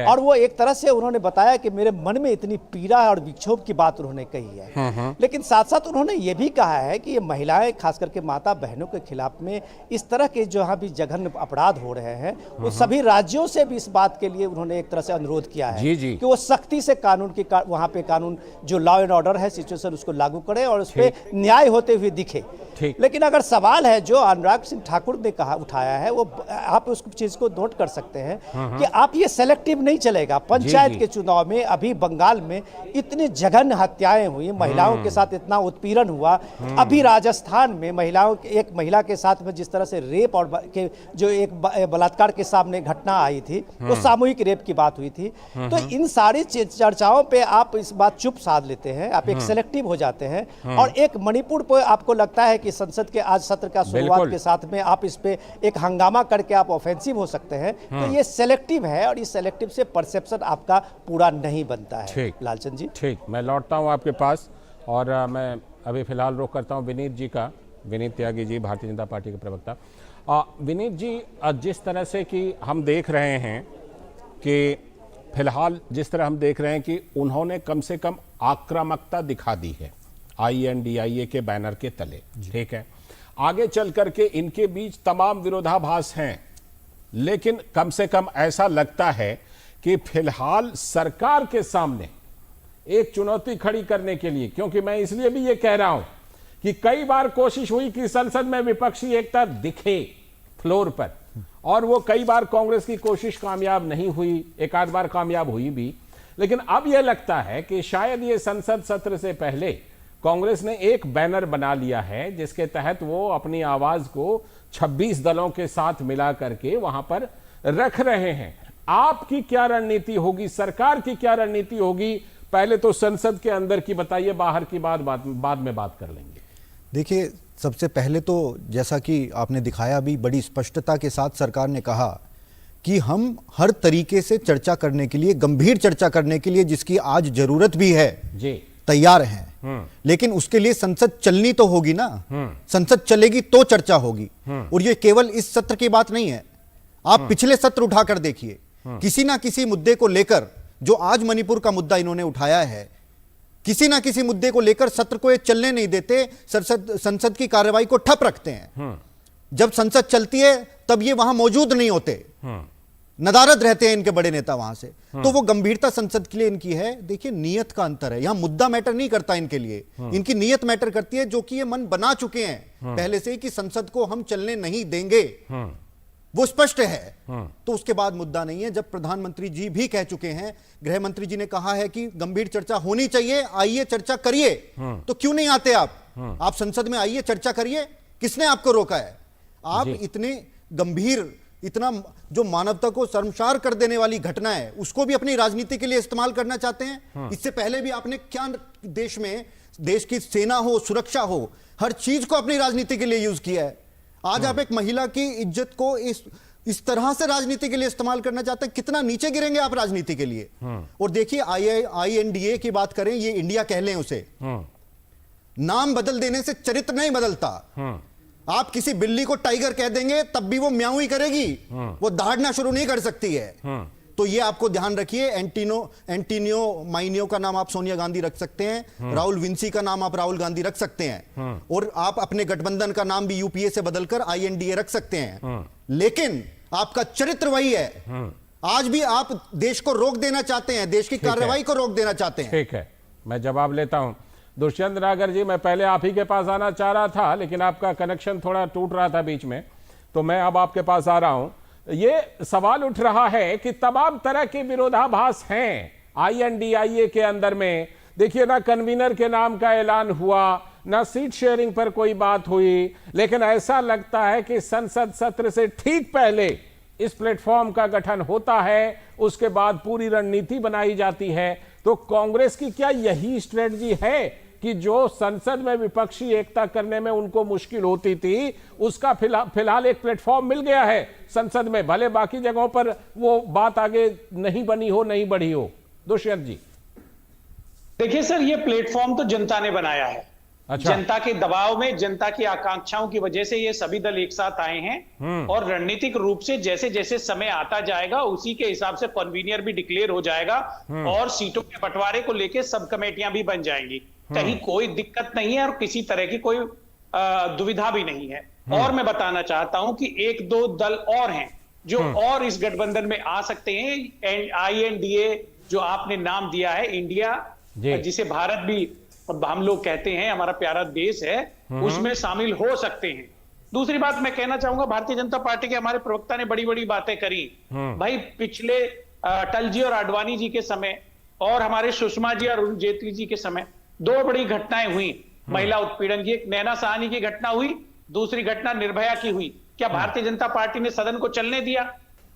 और वो एक तरह से उन्होंने बताया कि मेरे मन में इतनी पीड़ा और विक्षोभ की बात उन्होंने कही है। लेकिन साथ साथ उन्होंने ये भी कहा है कि ये महिलाएं, खास करके माता बहनों के खिलाफ में इस तरह के जहां भी जघन्य अपराध हो रहे हैं, वो सभी राज्यों से भी इस बात के लिए उन्होंने एक तरह से अनुरोध किया है कि वो सख्ती से कानून की वहां पे कानून जो लॉ एंड ऑर्डर है सिचुएशन उसको लागू करे और उस पर न्याय होते हुए दिखे। लेकिन अगर सवाल है जो अनुराग सिंह ठाकुर ने कहा उठाया है, वो आप उस चीज को नोट कर सकते हैं कि आप ये सेलेक्ट सेलेक्टिव नहीं चलेगा। पंचायत के चुनाव में अभी बंगाल में इतनी जघन्य हत्याएं हुई, महिलाओं के साथ इतना उत्पीड़न हुआ। अभी राजस्थान में एक महिला के साथ में जिस तरह से रेप और जो एक बलात्कार के सामने घटना आई थी, वो सामूहिक रेप की बात हुई थी। तो इन सारी चर्चाओं पे आप इस बात चुप साध लेते हैं, आप एक सेलेक्टिव हो जाते हैं। और एक मणिपुर पे आपको लगता है कि संसद के आज सत्र का शुरुआत के साथ में आप इस पे एक हंगामा करके आप ऑफेंसिव हो सकते हैं। तो ये सेलेक्टिव है और इस सेलेक्टिव से परसेप्शन आपका पूरा नहीं बनता है। लालचंद जी, ठीक, मैं लौटता हूं आपके पास और मैं अभी फिलहाल रुख करता हूं विनीत जी का। विनीत त्यागी जी, भारतीय जनता पार्टी के प्रवक्ता। विनीत जी, जिस तरह से कि हम देख रहे हैं कि फिलहाल जिस तरह हम देख रहे हैं कि उन्होंने कम से कम आक्रामकता दिखा दी है INDIA के बैनर के तले, ठीक है। आगे चल करके इनके बीच तमाम विरोधाभास हैं, लेकिन कम से कम ऐसा लगता है कि फिलहाल सरकार के सामने एक चुनौती खड़ी करने के लिए, क्योंकि मैं इसलिए भी ये कह रहा हूं कि कई बार कोशिश हुई कि संसद में विपक्षी एकता दिखे फ्लोर पर, और वो कई बार कांग्रेस की कोशिश कामयाब नहीं हुई, एक आध बार कामयाब हुई भी। लेकिन अब यह लगता है कि शायद ये संसद सत्र से पहले कांग्रेस ने एक बैनर बना लिया है जिसके तहत वो अपनी आवाज को 26 दलों के साथ मिला करके वहां पर रख रहे हैं। आपकी क्या रणनीति होगी, सरकार की क्या रणनीति होगी? पहले तो संसद के अंदर की बताइए, बाहर की बाद में बात कर लेंगे। देखिए, सबसे पहले तो जैसा कि आपने दिखाया, भी बड़ी स्पष्टता के साथ सरकार ने कहा कि हम हर तरीके से चर्चा करने के लिए, गंभीर चर्चा करने के लिए, जिसकी आज जरूरत भी है जी, तैयार हैं। लेकिन उसके लिए संसद चलनी तो होगी ना। संसद चलेगी तो चर्चा होगी। और ये केवल इस सत्र की बात नहीं है, आप पिछले सत्र उठाकर देखिए, किसी ना किसी मुद्दे को लेकर, जो आज मणिपुर का मुद्दा इन्होंने उठाया है, किसी ना किसी मुद्दे को लेकर सत्र को ये चलने नहीं देते, संसद की कार्रवाई को ठप रखते हैं। जब संसद चलती है तब ये वहां मौजूद नहीं होते, नदारद रहते हैं इनके बड़े नेता वहां से। तो वो गंभीरता संसद के लिए इनकी है। देखिए, नियत का अंतर है, यहां मुद्दा मैटर नहीं करता इनके लिए, इनकी नियत मैटर करती है, जो कि ये मन बना चुके हैं पहले से ही कि संसद को हम चलने नहीं देंगे, वो स्पष्ट है। तो उसके बाद मुद्दा नहीं है। जब प्रधानमंत्री जी भी कह चुके हैं, गृह मंत्री जी ने कहा है कि गंभीर चर्चा होनी चाहिए, आइए चर्चा करिए, तो क्यों नहीं आते आप संसद में आइए, चर्चा करिए। किसने आपको रोका है? आप इतने गंभीर, इतना जो मानवता को शर्मसार कर देने वाली घटना है, उसको भी अपनी राजनीति के लिए इस्तेमाल करना चाहते हैं। इससे पहले भी आपने क्या देश में, देश की सेना हो, सुरक्षा हो, हर चीज को अपनी राजनीति के लिए यूज किया है। आज आप एक महिला की इज्जत को इस तरह से राजनीति के लिए इस्तेमाल करना चाहते हैं। कितना नीचे गिरेंगे आप राजनीति के लिए। और देखिए, INDA की बात करें, ये इंडिया कह लें उसे, नाम बदल देने से चरित्र नहीं बदलता। आप किसी बिल्ली को टाइगर कह देंगे तब भी वो म्याऊ ही करेगी, वो दहाड़ना शुरू नहीं कर सकती है। तो ये आपको ध्यान रखिए। एंटीनियो माइनियो का नाम आप सोनिया गांधी रख सकते हैं, राहुल विंसी का नाम आप राहुल गांधी रख सकते हैं, और आप अपने गठबंधन का नाम भी UPA से बदलकर INDA रख सकते हैं। लेकिन आपका चरित्र वही है। आज भी आप देश को रोक देना चाहते हैं, देश की कार्रवाई को रोक देना चाहते हैं। ठीक है, मैं जवाब लेता हूं। दुष्यंत नागर जी, मैं पहले आप ही के पास आना चाह रहा था, लेकिन आपका कनेक्शन थोड़ा टूट रहा था बीच में, तो मैं अब आपके पास आ रहा हूं। ये सवाल उठ रहा है कि तमाम तरह के विरोधाभास हैं INDIA के अंदर में। देखिए ना, कन्वीनर के नाम का ऐलान हुआ, ना सीट शेयरिंग पर कोई बात हुई, लेकिन ऐसा लगता है कि संसद सत्र से ठीक पहले इस प्लेटफॉर्म का गठन होता है, उसके बाद पूरी रणनीति बनाई जाती है। तो कांग्रेस की क्या यही स्ट्रेटजी है कि जो संसद में विपक्षी एकता करने में उनको मुश्किल होती थी, उसका फिलहाल एक प्लेटफॉर्म मिल गया है संसद में, भले बाकी जगहों पर वो बात आगे नहीं बनी हो, नहीं बढ़ी हो? दुष्यंत जी, देखिए सर, ये प्लेटफॉर्म तो जनता ने बनाया है। अच्छा। जनता के दबाव में, जनता की आकांक्षाओं की वजह से ये सभी दल एक साथ आए हैं, और रणनीतिक रूप से जैसे जैसे समय आता जाएगा उसी के हिसाब से कन्वीनियर भी डिक्लेयर हो जाएगा, और सीटों के बंटवारे को लेकर सब कमेटियां भी बन जाएंगी। कहीं कोई दिक्कत नहीं है और किसी तरह की कोई दुविधा भी नहीं है। और मैं बताना चाहता हूं कि 1-2 दल और हैं जो और इस गठबंधन में आ सकते हैं। INDA जो आपने नाम दिया है, इंडिया जिसे भारत भी हम लोग कहते हैं, हमारा प्यारा देश है, उसमें शामिल हो सकते हैं। दूसरी बात मैं कहना चाहूंगा, भारतीय जनता पार्टी के हमारे प्रवक्ता ने बड़ी बड़ी बातें करी। भाई, पिछले अटल जी और आडवाणी जी के समय और हमारे सुषमा जी और अरुण जेटली जी के समय 2 बड़ी घटनाएं हुई महिला उत्पीड़न की। एक नैना साहनी की घटना हुई, दूसरी घटना निर्भया की हुई। क्या भारतीय जनता पार्टी ने सदन को चलने दिया?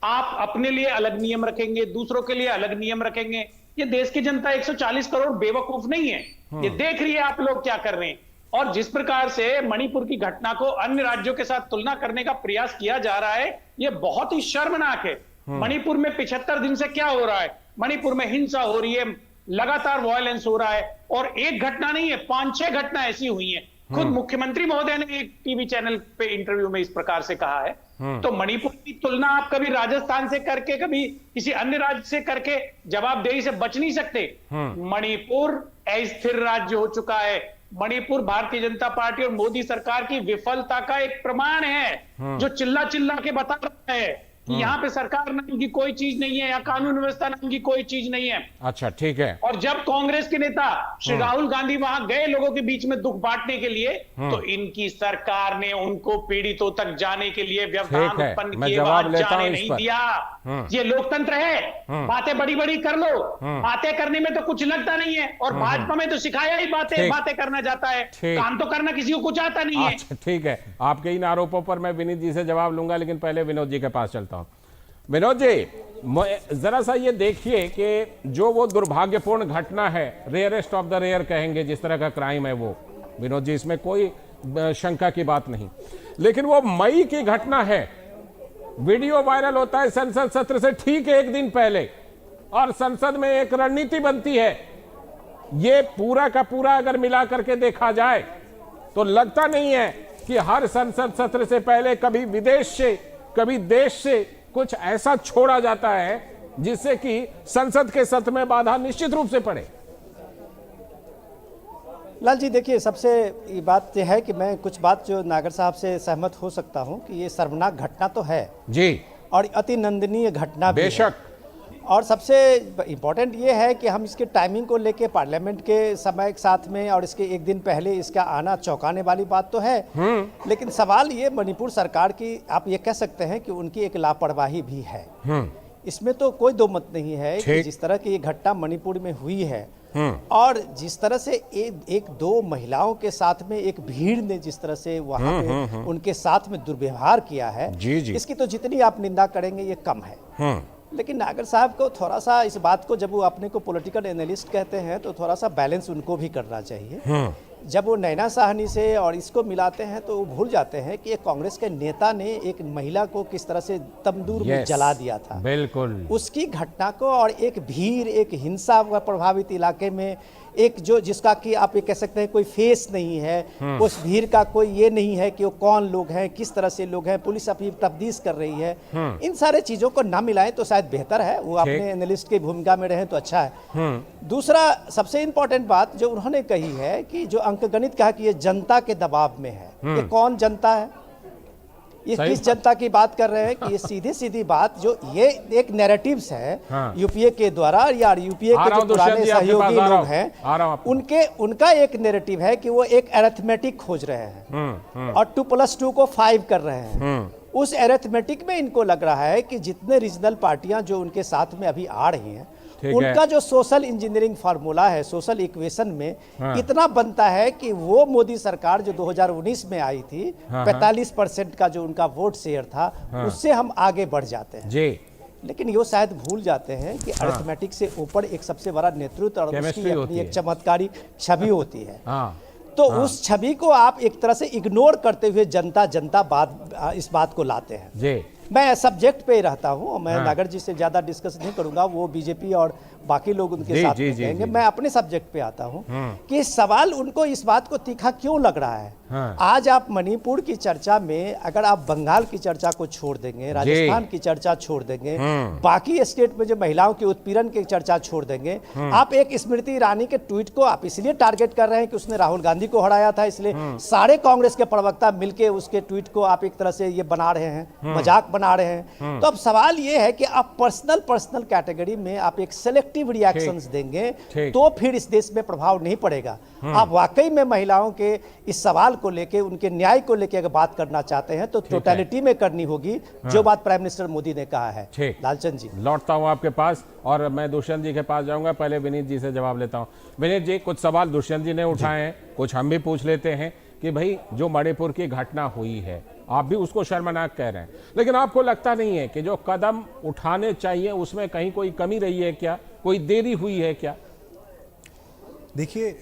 आप अपने लिए अलग नियम रखेंगे, दूसरों के लिए अलग नियम रखेंगे। ये देश की जनता 140 करोड़ बेवकूफ नहीं है, ये देख रही है आप लोग क्या कर रहे हैं। और जिस प्रकार से मणिपुर की घटना को अन्य राज्यों के साथ तुलना करने का प्रयास किया जा रहा है, ये बहुत ही शर्मनाक है। मणिपुर में 75 दिन से क्या हो रहा है? मणिपुर में हिंसा हो रही है, लगातार वायलेंस हो रहा है, और एक घटना नहीं है, 5-6 घटना ऐसी हुई हैं। खुद मुख्यमंत्री महोदय ने एक टीवी चैनल पे इंटरव्यू में इस प्रकार से कहा है। तो मणिपुर की तुलना आप कभी राजस्थान से करके, कभी किसी अन्य राज्य से करके जवाबदेही से बच नहीं सकते। मणिपुर अस्थिर राज्य हो चुका है। मणिपुर भारतीय जनता पार्टी और मोदी सरकार की विफलता का एक प्रमाण है, जो चिल्ला चिल्ला के बता रहा है कि यहाँ पे सरकार नाम की कोई चीज नहीं है, यहाँ कानून व्यवस्था नाम की कोई चीज नहीं है। अच्छा, ठीक है। और जब कांग्रेस के नेता श्री राहुल गांधी वहां गए लोगों के बीच में दुख बांटने के लिए, तो इनकी सरकार ने उनको पीड़ितों तक जाने के लिए व्यवधान उत्पन्न किए, वहां जाने नहीं दिया। ये लोकतंत्र है। बातें बड़ी बड़ी कर लो, बातें करने में तो कुछ लगता नहीं है, और भाजपा में तो सिखाया ही बातें करना जाता है, काम तो करना किसी को कुछ आता नहीं है। अच्छा, ठीक है। आपके इन आरोपों पर मैं विनीत जी से जवाब लूंगा, लेकिन पहले विनोद जी के पास चलता हूं। विनोद जी, जरा सा ये देखिए कि जो वो दुर्भाग्यपूर्ण घटना है, रेयरेस्ट ऑफ द रेयर कहेंगे, जिस तरह का क्राइम है वो, विनोद जी, इसमें कोई शंका की बात नहीं, लेकिन वो मई की घटना है। वीडियो वायरल होता है संसद सत्र से ठीक 1 दिन पहले, और संसद में एक रणनीति बनती है। ये पूरा का पूरा अगर मिला करके देखा जाए तो लगता नहीं है कि हर संसद सत्र से पहले कभी विदेश से, कभी देश से कुछ ऐसा छोड़ा जाता है जिससे कि संसद के सत्र में बाधा निश्चित रूप से पड़े। लाल जी, देखिए, सबसे ये बात यह है कि मैं कुछ बात जो नागर साहब से सहमत हो सकता हूं कि ये शर्मनाक घटना तो है जी, और अति निंदनीय घटना भी बेशक है। और सबसे इम्पोर्टेंट ये है कि हम इसके टाइमिंग को लेके पार्लियामेंट के समय के साथ में और इसके 1 दिन पहले इसका आना चौंकाने वाली बात तो है, लेकिन सवाल ये मणिपुर सरकार की, आप ये कह सकते हैं कि उनकी एक लापरवाही भी है। इसमें तो कोई दो मत नहीं है कि जिस तरह की ये घटना मणिपुर में हुई है, और जिस तरह से एक 2 महिलाओं के साथ में एक भीड़ ने जिस तरह से वहां पे उनके साथ में दुर्व्यवहार किया है, इसकी तो जितनी आप निंदा करेंगे ये कम है। लेकिन नागर साहब को थोड़ा सा इस बात को, जब वो अपने को पॉलिटिकल एनालिस्ट कहते हैं, तो थोड़ा सा बैलेंस उनको भी करना चाहिए। जब वो नैना साहनी से और इसको मिलाते हैं तो वो भूल जाते हैं कि एक कांग्रेस के नेता ने एक महिला को किस तरह से तंदूर में जला दिया था। बिल्कुल उसकी घटना को, और एक भीड़, एक हिंसा प्रभावित इलाके में एक जो जिसका कि आप ये कह सकते हैं कोई फेस नहीं है, उस भीड़ का कोई ये नहीं है कि वो कौन लोग हैं, किस तरह से लोग हैं, पुलिस अभी तफ्तीश कर रही है। इन सारे चीजों को ना मिलाएं तो शायद बेहतर है, वो अपने एनालिस्ट की भूमिका में रहें तो अच्छा है। दूसरा सबसे इंपॉर्टेंट बात जो उन्होंने कही है कि जो अंकगणित कहा कि ये जनता के दबाव में है, ये कौन जनता है, ये किस जनता की बात कर रहे हैं कि ये सीधी सीधी बात जो ये एक नैरेटिव्स है यूपीए के द्वारा, या यूपीए के जो पुराने सहयोगी लोग हैं उनका एक नैरेटिव है कि वो एक अरिथमेटिक खोज रहे हैं और 2+2 को 5 कर रहे हैं। उस अरिथमेटिक में इनको लग रहा है कि जितने रीजनल पार्टियां जो उनके साथ में अभी आ रही हैं, उनका जो सोशल इंजीनियरिंग फार्मूला है, सोशल इक्वेशन में इतना बनता है कि वो मोदी सरकार जो 2019 में आई थी, 45% का जो उनका वोट शेयर था, उससे हम आगे बढ़ जाते हैं जी। लेकिन ये शायद भूल जाते हैं कि अरिथमेटिक से ऊपर एक सबसे बड़ा नेतृत्व और उसकी अपनी एक चमत्कारी छवि होती है। तो उस छवि को आप एक तरह से इग्नोर करते हुए जनता इस बात को लाते हैं जी। मैं सब्जेक्ट पे ही रहता हूँ, मैं नागर जी से ज्यादा डिस्कस नहीं करूंगा, वो बीजेपी और बाकी लोग उनके साथ कहेंगे। मैं अपने सब्जेक्ट पे आता हूँ कि सवाल उनको इस बात को तीखा क्यों लग रहा है। आज आप मणिपुर की चर्चा में अगर आप बंगाल की चर्चा को छोड़ देंगे, राजस्थान की चर्चा छोड़ देंगे, बाकी स्टेट में जो महिलाओं के उत्पीड़न की चर्चा छोड़ देंगे, आप एक स्मृति ईरानी के ट्वीट को आप इसलिए टारगेट कर रहे हैं कि उसने राहुल गांधी को हराया था, इसलिए सारे कांग्रेस के प्रवक्ता मिलकर उसके ट्वीट को आप एक तरह से ये बना रहे हैं, मजाक बना रहे हैं। तो अब सवाल ये है कि आप पर्सनल कैटेगरी में आप एक सेलेक्टिव रिएक्शंस देंगे तो फिर इस देश में प्रभाव नहीं पड़ेगा। आप वाकई में महिलाओं के इस सवाल को लेके, उनके न्याय को लेके अगर बात करना चाहते हैं तो टोटलिटी में करनी होगी, जो बात प्राइम मिनिस्टर मोदी ने कहा है। लालचंद जी, लौटता हूं आपके पास और मैं दुष्यंत जी के पास जाऊंगा। पहले विनीत जी से जवाब लेता हूं। विनीत जी, कुछ सवाल दुष्यंत जी ने उठाए हैं, कुछ हम भी पूछ लेते हैं कि भाई जो मणिपुर की घटना हुई है, आप भी उसको शर्मनाक कह रहे हैं, लेकिन आपको लगता नहीं है कि जो कदम उठाने चाहिए उसमें कहीं कोई कमी रही है क्या, कोई देरी हुई है क्या? देखिए,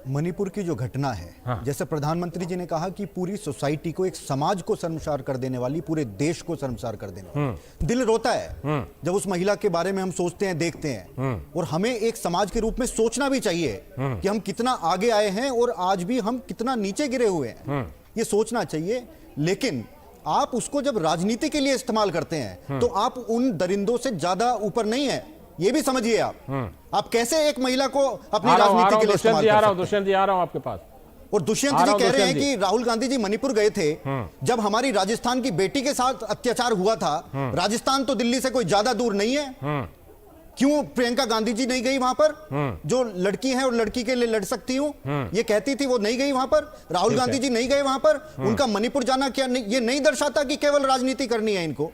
मणिपुर की जो घटना है, हाँ। जैसे प्रधानमंत्री जी ने कहा कि पूरी सोसाइटी को, एक समाज को शर्मसार कर देने वाली, पूरे देश को शर्मसार कर देने वाली। दिल रोता है जब उस महिला के बारे में हम सोचते हैं, देखते हैं, और हमें एक समाज के रूप में सोचना भी चाहिए कि हम कितना आगे आए हैं और आज भी हम कितना नीचे गिरे हुए हैं, ये सोचना चाहिए। लेकिन आप उसको जब राजनीति के लिए इस्तेमाल करते हैं तो आप उन दरिंदों से ज्यादा ऊपर नहीं है, ये भी समझिए। आप कैसे एक महिला को अपनी राजनीति के लिए इस्तेमाल कर सकते हैं? दुष्यंत जी, आ रहा हूं आपके पास। और दुष्यंत जी कह रहे हैं कि राहुल गांधी जी मणिपुर गए थे जब हमारी राजस्थान की बेटी के साथ अत्याचार हुआ था। राजस्थान तो दिल्ली से कोई ज्यादा दूर नहीं है, क्यों प्रियंका गांधी जी नहीं गई वहां पर? जो लड़की है और लड़की के लिए लड़ सकती हूँ ये कहती थी, वो नहीं गई वहां पर। राहुल गांधी जी नहीं गए वहां पर। उनका मणिपुर जाना क्या ये नहीं दर्शाता कि केवल राजनीति करनी है इनको?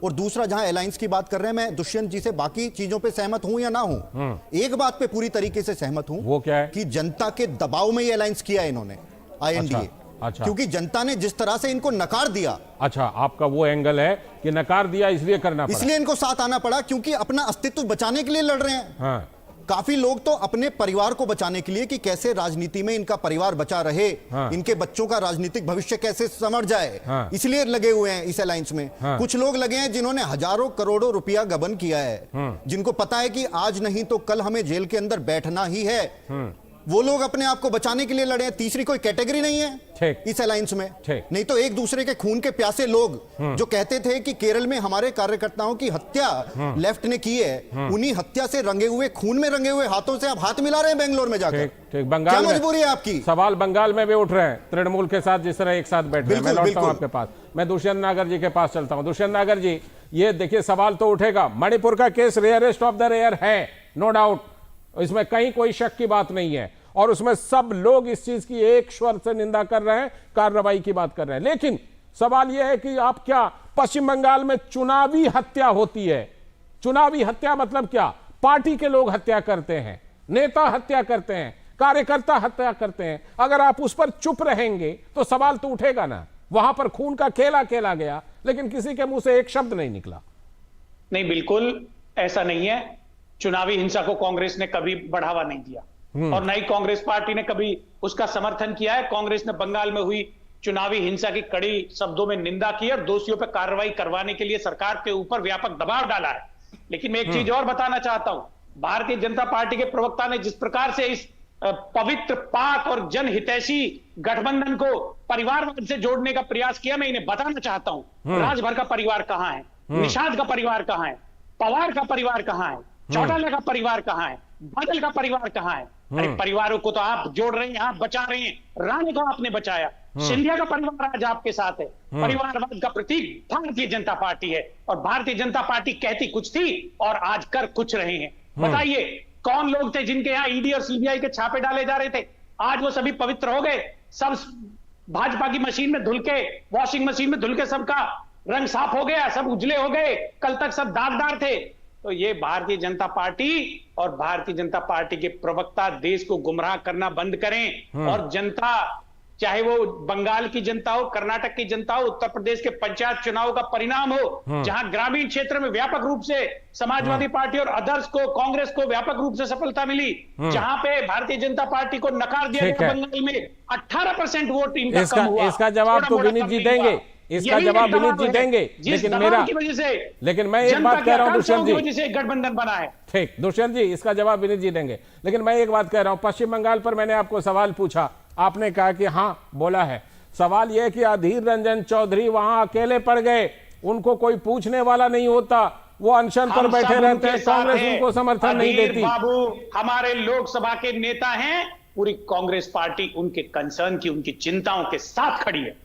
और दूसरा, जहां अलायंस की बात कर रहे हैं, मैं दुष्यंत जी से बाकी चीजों पे सहमत हूं या ना हूं, एक बात पे पूरी तरीके से सहमत हूं। वो क्या है? कि जनता के दबाव में ये अलायंस किया है इन्होंने, INDA। अच्छा। क्योंकि जनता ने जिस तरह से इनको नकार दिया। अच्छा, आपका वो एंगल है कि नकार दिया इसलिए करना पड़ा, इसलिए इनको साथ आना पड़ा, क्योंकि अपना अस्तित्व बचाने के लिए लड़ रहे हैं। हाँ। काफी लोग तो अपने परिवार को बचाने के लिए कि कैसे राजनीति में इनका परिवार बचा रहे, हाँ। इनके बच्चों का राजनीतिक भविष्य कैसे संवर जाए, हाँ। इसलिए लगे हुए हैं इस अलायंस में। हाँ। कुछ लोग लगे हैं जिन्होंने हजारों करोड़ों रुपया गबन किया है, हाँ। जिनको पता है कि आज नहीं तो कल हमें जेल के अंदर बैठना ही है, हाँ। वो लोग अपने आप को बचाने के लिए लड़े हैं। तीसरी कोई कैटेगरी नहीं है इस अलायंस में। नहीं तो एक दूसरे के खून के प्यासे लोग जो कहते थे कि केरल में हमारे कार्यकर्ताओं की हत्या लेफ्ट ने की है, उन्हीं हत्या से रंगे हुए, खून में रंगे हुए हाथों से आप हाथ मिला रहे हैं बेंगलोर में जाकर। ठीक, बंगाल क्या मजबूरी है आपकी? सवाल बंगाल में भी उठ रहे हैं, तृणमूल के साथ जिस तरह एक साथ बैठ रहे हैं। मैं लौटता हूं आपके पास, मैं दुष्यंत नागर जी के पास चलता हूं। दुष्यंत नागर जी, ये देखिए सवाल तो उठेगा, मणिपुर का case rarest of the rare है, नो डाउट, इसमें कहीं कोई शक की बात नहीं है, और उसमें सब लोग इस चीज की एक स्वर से निंदा कर रहे हैं, कार्रवाई की बात कर रहे हैं। लेकिन सवाल यह है कि आप क्या, पश्चिम बंगाल में चुनावी हत्या होती है, चुनावी हत्या मतलब क्या? पार्टी के लोग हत्या करते हैं, नेता हत्या करते हैं, कार्यकर्ता हत्या करते हैं। अगर आप उस पर चुप रहेंगे तो सवाल तो उठेगा ना। वहां पर खून का खेला खेला गया, लेकिन किसी के मुंह से एक शब्द नहीं निकला। नहीं, बिल्कुल ऐसा नहीं है। चुनावी हिंसा को कांग्रेस ने कभी बढ़ावा नहीं दिया और न ही कांग्रेस पार्टी ने कभी उसका समर्थन किया है। कांग्रेस ने बंगाल में हुई चुनावी हिंसा की कड़ी शब्दों में निंदा की और दोषियों पर कार्रवाई करवाने के लिए सरकार के ऊपर व्यापक दबाव डाला है। लेकिन मैं एक चीज और बताना चाहता हूं, भारतीय जनता पार्टी के प्रवक्ता ने जिस प्रकार से इस पवित्र, पाक और जनहितैषी गठबंधन को परिवारवाद से जोड़ने का प्रयास किया, मैं इन्हें बताना चाहता हूं, राजभर का परिवार कहां है, निषाद का परिवार कहां है, पवार का परिवार कहां है, चौटाला का परिवार कहां है, बादल का परिवार कहां है? अरे परिवारों को तो आप जोड़ रहे हैं, आप बचा रहे हैं। राणे को आपने बचाया, सिंधिया का परिवार आज आपके साथ है। परिवारवाद का प्रतीक भारतीय जनता पार्टी है और भारतीय जनता पार्टी कहती कुछ थी और आज कर कुछ रहे हैं। बताइए कौन लोग थे जिनके यहाँ ईडी और सीबीआई के छापे डाले जा रहे थे? आज वो सभी पवित्र हो गए, सब भाजपा की मशीन में धुल के, वॉशिंग मशीन में धुल के सबका रंग साफ हो गया, सब उजले हो गए, कल तक सब दागदार थे। तो ये भारतीय जनता पार्टी और भारतीय जनता पार्टी के प्रवक्ता देश को गुमराह करना बंद करें और जनता, चाहे वो बंगाल की जनता हो, कर्नाटक की जनता हो, उत्तर प्रदेश के पंचायत चुनाव का परिणाम हो, जहां ग्रामीण क्षेत्र में व्यापक रूप से समाजवादी पार्टी और अदर्स को, कांग्रेस को व्यापक रूप से सफलता मिली, जहां पे भारतीय जनता पार्टी को नकार दिया गया, बंगाल में 18% वोट इनका कम हुआ। इसका जवाब तो विनीत जी देंगे, इसका जवाब विनीत जी देंगे, लेकिन मेरा, लेकिन मैं एक बात कह रहा हूं दुष्यंत जी, वजह से गठबंधन बना है। ठीक, दुष्यंत जी इसका जवाब विनीत जी देंगे, लेकिन मैं एक बात कह रहा हूं, पश्चिम बंगाल पर मैंने आपको सवाल पूछा, आपने कहा कि हां बोला है। सवाल यह कि अधीर रंजन चौधरी वहां अकेले पड़ गए, उनको कोई पूछने वाला नहीं होता, वो अनशन पर बैठे रहते हैं, कांग्रेस उनको समर्थन नहीं देती। बाबू हमारे लोकसभा के नेता हैं, पूरी कांग्रेस पार्टी उनके कंसर्न की, उनकी चिंताओं के साथ खड़ी है।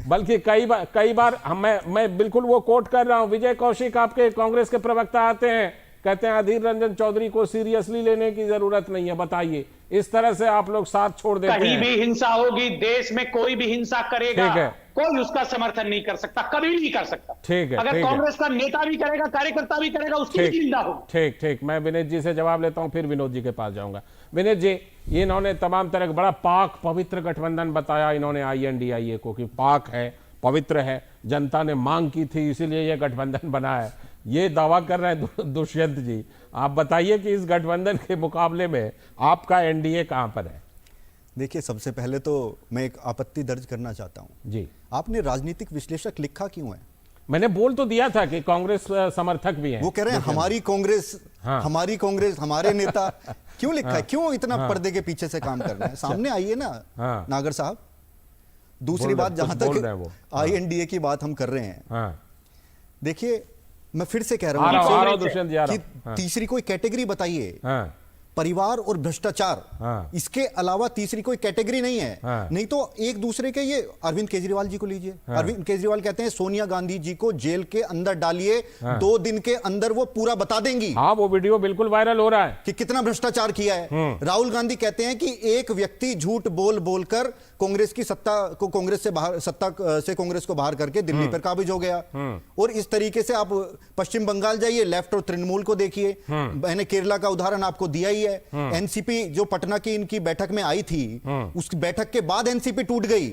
बल्कि कई बार मैं बिल्कुल वो कोट कर रहा हूं, विजय कौशिक आपके कांग्रेस के प्रवक्ता आते हैं, कहते हैं अधीर रंजन चौधरी को सीरियसली लेने की जरूरत नहीं है। बताइए, इस तरह से आप लोग साथ छोड़ देते हैं। कहीं भी हिंसा होगी, देश में कोई भी हिंसा करेगा, ठीक है, कोई उसका समर्थन नहीं कर सकता, कभी नहीं कर सकता। ठीक है, अगर कांग्रेस का नेता भी करेगा, कार्यकर्ता भी करेगा, उसकी भी निंदा होगी। ठीक, मैं विनीत जी से जवाब लेता हूं, फिर विनोद जी के पास जाऊंगा। विनीत जी, इन्होंने तमाम तरह का बड़ा पाक पवित्र गठबंधन बताया इन्होंने INDIA को कि पाक है, पवित्र है, जनता ने मांग की थी इसीलिए यह गठबंधन बना है। ये दावा कर रहे हैं दुष्यंत जी। आप बताइए कि इस गठबंधन के मुकाबले में आपका NDA कहां पर है? देखिए, सबसे पहले तो मैं एक आपत्ति दर्ज करना चाहता हूं जी। आपने राजनीतिक विश्लेषक लिखा क्यों है? मैंने बोल तो दिया था कि कांग्रेस समर्थक भी हैं। वो कह रहे हैं हमारी कांग्रेस, हाँ। हमारी कांग्रेस, हमारे नेता। क्यों लिखा है? क्यों इतना पर्दे के पीछे से काम कर रहे हैं? सामने आइए ना नागर साहब। दूसरी बात, जहां तक INDA की बात हम कर रहे हैं, देखिए मैं फिर से कह रहा हूं कि तीसरी कोई कैटेगरी बताइए। परिवार और भ्रष्टाचार, इसके अलावा तीसरी कोई कैटेगरी नहीं है। नहीं तो एक दूसरे के, ये अरविंद केजरीवाल जी को लीजिए। अरविंद केजरीवाल कहते हैं सोनिया गांधी जी को जेल के अंदर डालिए, 2 दिन के अंदर वो पूरा बता देंगी। हाँ, वो वीडियो बिल्कुल वायरल हो रहा है कि कितना भ्रष्टाचार किया है। राहुल गांधी कहते हैं कि एक व्यक्ति झूठ बोलकर कांग्रेस की सत्ता को कांग्रेस को बाहर करके दिल्ली पर काबिज हो गया। और इस तरीके से आप पश्चिम बंगाल जाइए, लेफ्ट और तृणमूल को देखिए। मैंने केरला का उदाहरण आपको दिया ही है। एनसीपी जो पटना की इनकी बैठक में आई थी, उस बैठक के बाद एनसीपी टूट गई।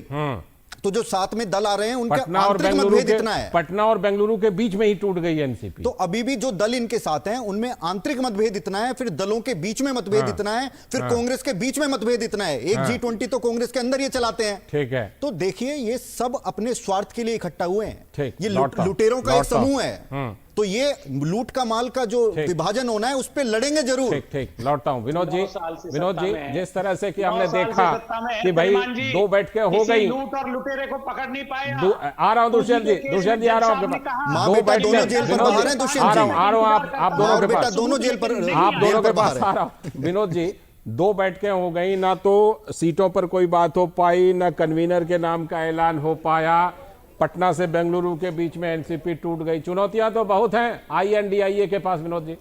तो जो साथ में दल आ रहे हैं उनका आंतरिक मतभेद इतना है। पटना और बेंगलुरु के बीच में ही टूट गई एनसीपी। तो अभी भी जो दल इनके साथ हैं उनमें आंतरिक मतभेद इतना है, फिर दलों के बीच में मतभेद इतना है, फिर कांग्रेस के बीच में मतभेद इतना है। एक G20 तो कांग्रेस के अंदर ये चलाते हैं। ठीक है। तो देखिए, ये सब अपने स्वार्थ के लिए इकट्ठा हुए हैं। ये लुटेरों का एक समूह है। तो ये लूट का माल का जो विभाजन होना है उस पे लड़ेंगे जरूर। ठीक, लौटता हूं विनोद जी, जिस तरह से कि हमने देखा कि भाई 2 बैठकें हो गई, लूट और लुटेरे को पकड़ नहीं पाए। आ रहा हूं दुष्यंत जी आ रहा हूं आपके पास। 2 बैठकें दोनों जेल पर बाहर हैं दुष्यंत जी। आ रहा हूं आप दोनों के पास, दोनों जेल पर, आप दोनों के पास आ रहा हूं। विनोद जी, 2 बैठकें हो गई, ना तो सीटों पर कोई बात हो पाई, ना कन्वीनर के नाम का ऐलान हो पाया। पटना से बेंगलुरु के बीच में एनसीपी टूट गई। चुनौतियां तो बहुत हैं INDIA के पास। विनोद जी,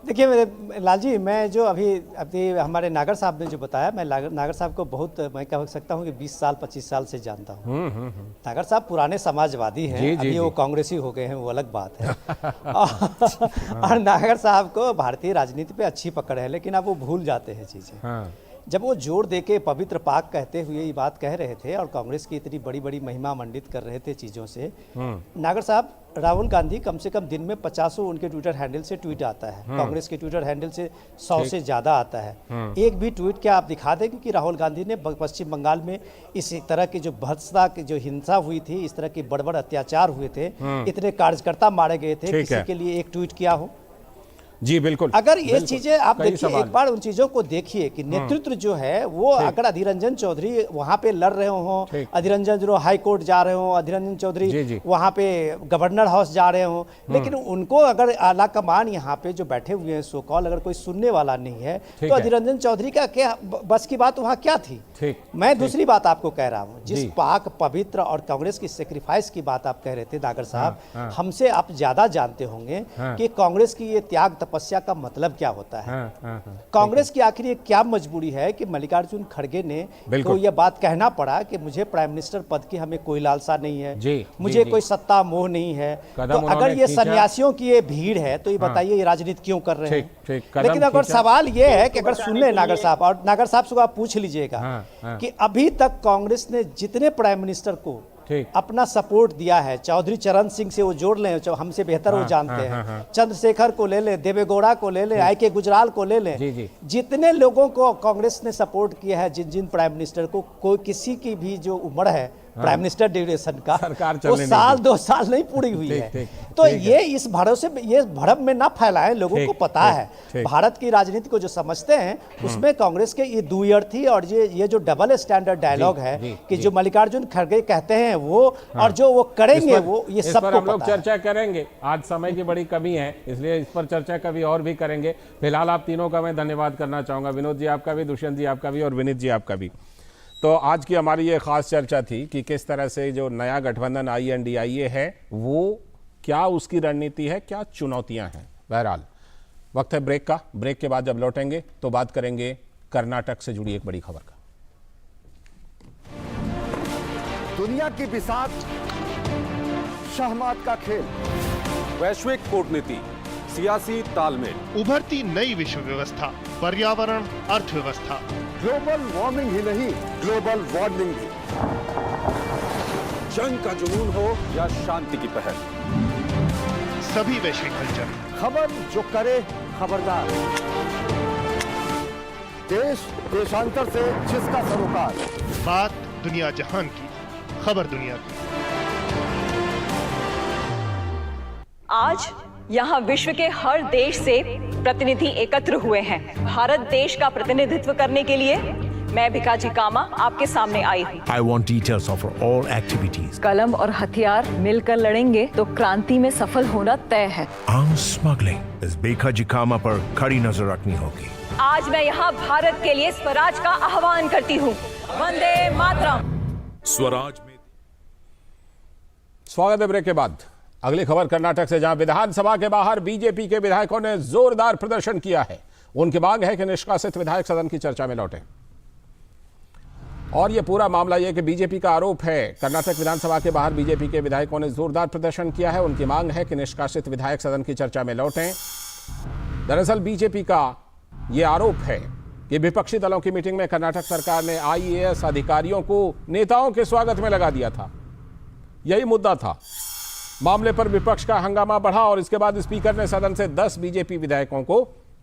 देखिए मेरे लाल जी, मैं जो अभी हमारे नागर साहब ने जो बताया, मैं नागर साहब को बहुत, मैं कह सकता हूं कि 20 साल 25 साल से जानता हूं। नागर साहब पुराने समाजवादी हैं। अभी वो कांग्रेसी हो गए हैं, वो अलग बात है। और नागर साहब को भारतीय राजनीति पे अच्छी पकड़ है, लेकिन अब वो भूल जाते हैं चीजें। जब वो जोर देके पवित्र पाक कहते हुए ये बात कह रहे थे और कांग्रेस की इतनी बड़ी बड़ी महिमा मंडित कर रहे थे चीज़ों से, नागर साहब, राहुल गांधी कम से कम दिन में 50 उनके ट्विटर हैंडल से ट्वीट आता है, कांग्रेस के ट्विटर हैंडल से 100 से ज़्यादा आता है। एक भी ट्वीट क्या आप दिखा देंगे कि राहुल गांधी ने पश्चिम बंगाल में इस तरह की जो भत्सता की जो हिंसा हुई थी, इस तरह की बड़ अत्याचार हुए थे, इतने कार्यकर्ता मारे गए थे, किसी के लिए एक ट्वीट किया हो? जी बिल्कुल। अगर ये चीजें आप देखिए, एक बार उन चीजों को देखिए कि नेतृत्व जो है वो, अगर अधीर रंजन चौधरी वहां पे लड़ रहे हो, अधीर रंजन जो हाई कोर्ट जा रहे हो, अधीर रंजन चौधरी वहां पे गवर्नर हाउस जा रहे हो, लेकिन उनको अगर आला कमान यहाँ पे जो बैठे हुए हैं सो कॉल, अगर कोई सुनने वाला नहीं है, तो अधीर रंजन चौधरी का क्या बस की बात वहाँ क्या थी? मैं दूसरी बात आपको कह रहा हूँ, जिस पाक पवित्र और कांग्रेस की सेक्रीफाइस की बात आप कह रहे थे नागर साहब, हमसे आप ज्यादा जानते होंगे कि कांग्रेस की ये त्याग तपस्या का मतलब क्या होता है। कांग्रेस की आखिर क्या मजबूरी है कि मल्लिकार्जुन खड़गे ने को यह बात कहना पड़ा कि मुझे प्राइम मिनिस्टर पद की हमें कोई लालसा नहीं है, मुझे कोई सत्ता मोह नहीं है। तो अगर ये सन्यासियों की ये भीड़ है तो ये बताइए ये राजनीति क्यों कर रहे हैं? लेकिन अगर सवाल ये है कि अगर सुन ले नागर साहब, और नागर साहब से आप पूछ लीजिएगा कि अभी तक कांग्रेस ने जितने प्राइम मिनिस्टर को अपना सपोर्ट दिया है, चौधरी चरण सिंह से वो जोड़ लें, हमसे बेहतर वो जानते हैं, चंद्रशेखर को ले लें, देवेगौड़ा को ले लें, IK गुजराल को ले लें, जितने लोगों को कांग्रेस ने सपोर्ट किया है, जिन जिन प्राइम मिनिस्टर को, कोई किसी की भी जो उम्र है प्राइम मिनिस्टर ड्यूरेशन का, वो 1-2 साल नहीं पूरी हुई है। तो ये इस भरोसे, ये भ्रम में ना फैलाएं, लोगों को पता है भारत की राजनीति को जो समझते हैं उसमें कांग्रेस के ये दुअर्थी और ये जो डबल स्टैंडर्ड डायलॉग है कि जो मल्लिकार्जुन खड़गे कहते हैं वो और जो वो करेंगे वो, ये सबको हम लोग चर्चा करेंगे। आज समय की बड़ी कमी है, इसलिए इस पर चर्चा कभी और भी करेंगे। फिलहाल आप तीनों का मैं धन्यवाद करना चाहूंगा, विनोद जी आपका भी, दुष्यंत जी आपका भी और विनीत जी आपका भी। तो आज की हमारी ये खास चर्चा थी कि किस तरह से जो नया गठबंधन INDIA है वो क्या उसकी रणनीति है, क्या चुनौतियां हैं। बहरहाल वक्त है ब्रेक का। ब्रेक के बाद जब लौटेंगे तो बात करेंगे कर्नाटक से जुड़ी एक बड़ी खबर का। दुनिया की बिसात शहमात का खेल, वैश्विक कूटनीति, सियासी तालमेल, उभरती नई विश्व व्यवस्था, पर्यावरण, अर्थव्यवस्था, ग्लोबल वार्मिंग ही नहीं ग्लोबल वार्निंग भी, जंग का जुनून हो या शांति की पहल, सभी वैश्विक हलचल, खबर जो करे खबरदार, देश देशांतर से जिसका सरोकार, बात दुनिया जहान की, खबर दुनिया की। आज यहाँ विश्व के हर देश से प्रतिनिधि एकत्र हुए हैं। भारत देश का प्रतिनिधित्व करने के लिए मैं भिकाजी कामा आपके सामने आई हूँ। I want details of all activities. कलम और हथियार मिलकर लड़ेंगे तो क्रांति में सफल होना तय है। Arms smuggling. इस भिकाजी कामा पर कड़ी नजर रखनी होगी। आज मैं यहाँ भारत के लिए स्वराज का आह्वान करती हूँ। वंदे मातरम। स्वराज में स्वागत है ब्रेक के बाद। अगली खबर कर्नाटक से, जहां विधानसभा के बाहर बीजेपी के विधायकों ने जोरदार प्रदर्शन किया है। उनकी मांग है कि निष्कासित विधायक सदन की चर्चा में लौटें। और यह पूरा मामला यह कि बीजेपी का आरोप है, कर्नाटक विधानसभा के बाहर बीजेपी के विधायकों ने जोरदार प्रदर्शन किया है। उनकी मांग है कि निष्कासित विधायक सदन की चर्चा में लौटें। दरअसल बीजेपी का यह आरोप है कि विपक्षी दलों की मीटिंग में कर्नाटक सरकार ने IAS अधिकारियों को नेताओं के स्वागत में लगा दिया था। यही मुद्दा था। मामले पर विपक्ष का हंगामा बढ़ा और इसके बाद स्पीकर ने सदन से 10 बीजेपी विधायकों को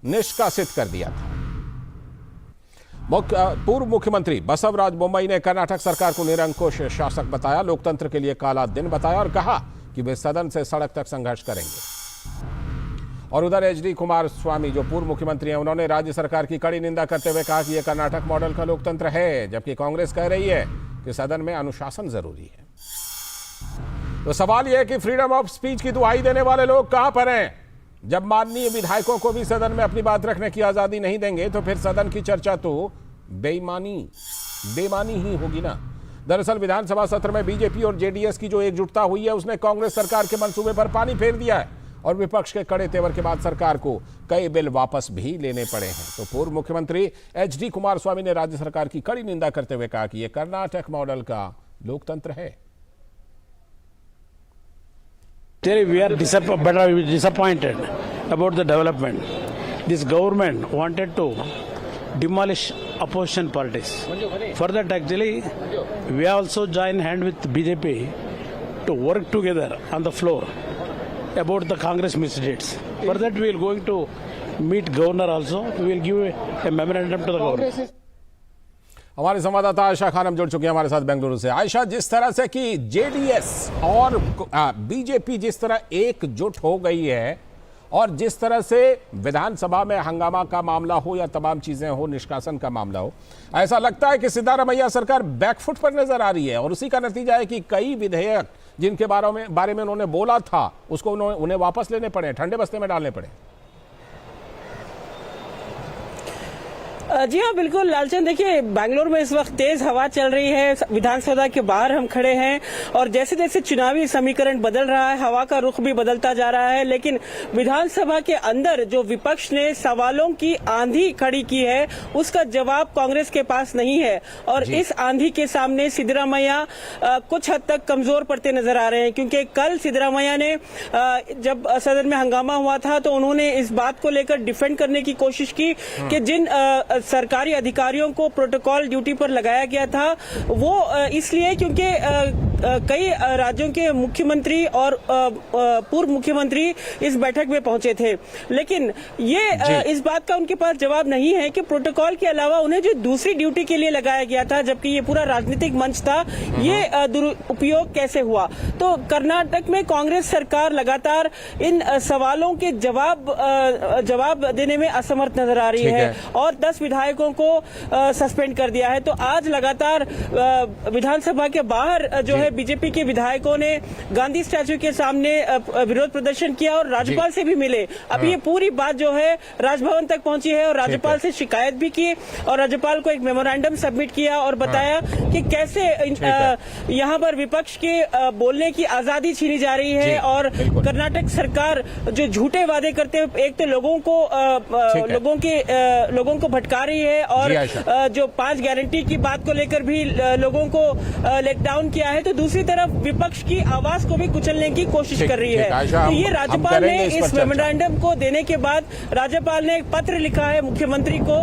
निष्कासित कर दिया था। पूर्व मुख्यमंत्री बसवराज बोम्मई ने कर्नाटक सरकार को निरंकुश शासक बताया, लोकतंत्र के लिए काला दिन बताया और कहा कि वे सदन से सड़क तक संघर्ष करेंगे। और उधर HD कुमारस्वामी जो पूर्व मुख्यमंत्री हैं, उन्होंने राज्य सरकार की कड़ी निंदा करते हुए कहा कि यह कर्नाटक मॉडल का लोकतंत्र है, जबकि कांग्रेस कह रही है कि सदन में अनुशासन जरूरी है। तो सवाल यह है कि फ्रीडम ऑफ स्पीच की दुहाई देने वाले लोग कहां पर हैं? जब माननीय विधायकों को भी सदन में अपनी बात रखने की आजादी नहीं देंगे तो फिर सदन की चर्चा तो बेईमानी ही होगी ना। दरअसल विधानसभा सत्र में बीजेपी और JDS की जो एकजुटता हुई है उसने कांग्रेस सरकार के मंसूबे पर पानी फेर दिया है और विपक्ष के कड़े तेवर के बाद सरकार को कई बिल वापस भी लेने पड़े हैं। तो पूर्व मुख्यमंत्री HD कुमारस्वामी ने राज्य सरकार की कड़ी निंदा करते हुए कहा कि यह कर्नाटक मॉडल का लोकतंत्र है। We are disappointed about the development. This government wanted to demolish opposition parties. For that, actually, we also join hand with BJP to work together on the floor about the Congress misdeeds. For that, we are going to meet governor also. We will give a memorandum to the governor. हमारे संवाददाता आयशा खानम जुड़ चुकी है हमारे साथ बेंगलुरु से। आयशा, जिस तरह से कि JDS और बीजेपी जिस तरह एकजुट हो गई है और जिस तरह से विधानसभा में हंगामा का मामला हो या तमाम चीजें हो, निष्कासन का मामला हो, ऐसा लगता है कि सिद्धारमैया सरकार बैकफुट पर नजर आ रही है और उसी का नतीजा है कि कई विधेयक जिनके बारे में उन्होंने बोला था उसको उन्हें वापस लेने पड़े, ठंडे बस्ते में डालने पड़े। जी हाँ, बिल्कुल लालचंद। देखिए, बेंगलुरु में इस वक्त तेज हवा चल रही है। विधानसभा के बाहर हम खड़े हैं और जैसे जैसे चुनावी समीकरण बदल रहा है, हवा का रुख भी बदलता जा रहा है, लेकिन विधानसभा के अंदर जो विपक्ष ने सवालों की आंधी खड़ी की है उसका जवाब कांग्रेस के पास नहीं है। और इस आंधी के सामने सिद्धरामैया कुछ हद तक कमजोर पड़ते नजर आ रहे हैं, क्योंकि कल सिद्धरामैया ने जब सदन में हंगामा हुआ था तो उन्होंने इस बात को लेकर डिफेंड करने की कोशिश की कि जिन सरकारी अधिकारियों को प्रोटोकॉल ड्यूटी पर लगाया गया था वो इसलिए क्योंकि कई राज्यों के मुख्यमंत्री और पूर्व मुख्यमंत्री इस बैठक में पहुंचे थे, लेकिन ये इस बात का उनके पास जवाब नहीं है कि प्रोटोकॉल के अलावा उन्हें जो दूसरी ड्यूटी के लिए लगाया गया था, जबकि ये पूरा राजनीतिक मंच था, ये दुरुपयोग कैसे हुआ। तो कर्नाटक में कांग्रेस सरकार लगातार इन सवालों के जवाब देने में असमर्थ नजर आ रही है और 10 विधायकों को सस्पेंड कर दिया है। तो आज लगातार विधानसभा के बाहर जो है है बीजेपी के विधायकों ने गांधी स्टैचू के सामने विरोध प्रदर्शन किया और राज्यपाल से भी मिले। अब ये पूरी बात जो है राजभवन तक पहुंची है और राज्यपाल से शिकायत भी की और राज्यपाल को एक मेमोरेंडम सबमिट किया और बताया कि कैसे यहाँ पर विपक्ष के बोलने की आजादी छीनी जा रही है और कर्नाटक सरकार जो झूठे वादे करते हुए एक तो लोगों को भटका रही है और जो 5 गारंटी की बात को लेकर भी लोगों को लेट डाउन किया है, तो दूसरी तरफ विपक्ष की आवाज को भी कुचलने की कोशिश कर रही है। तो ये राज्यपाल ने इस मेमोरेंडम को देने के बाद राज्यपाल ने एक पत्र लिखा है मुख्यमंत्री को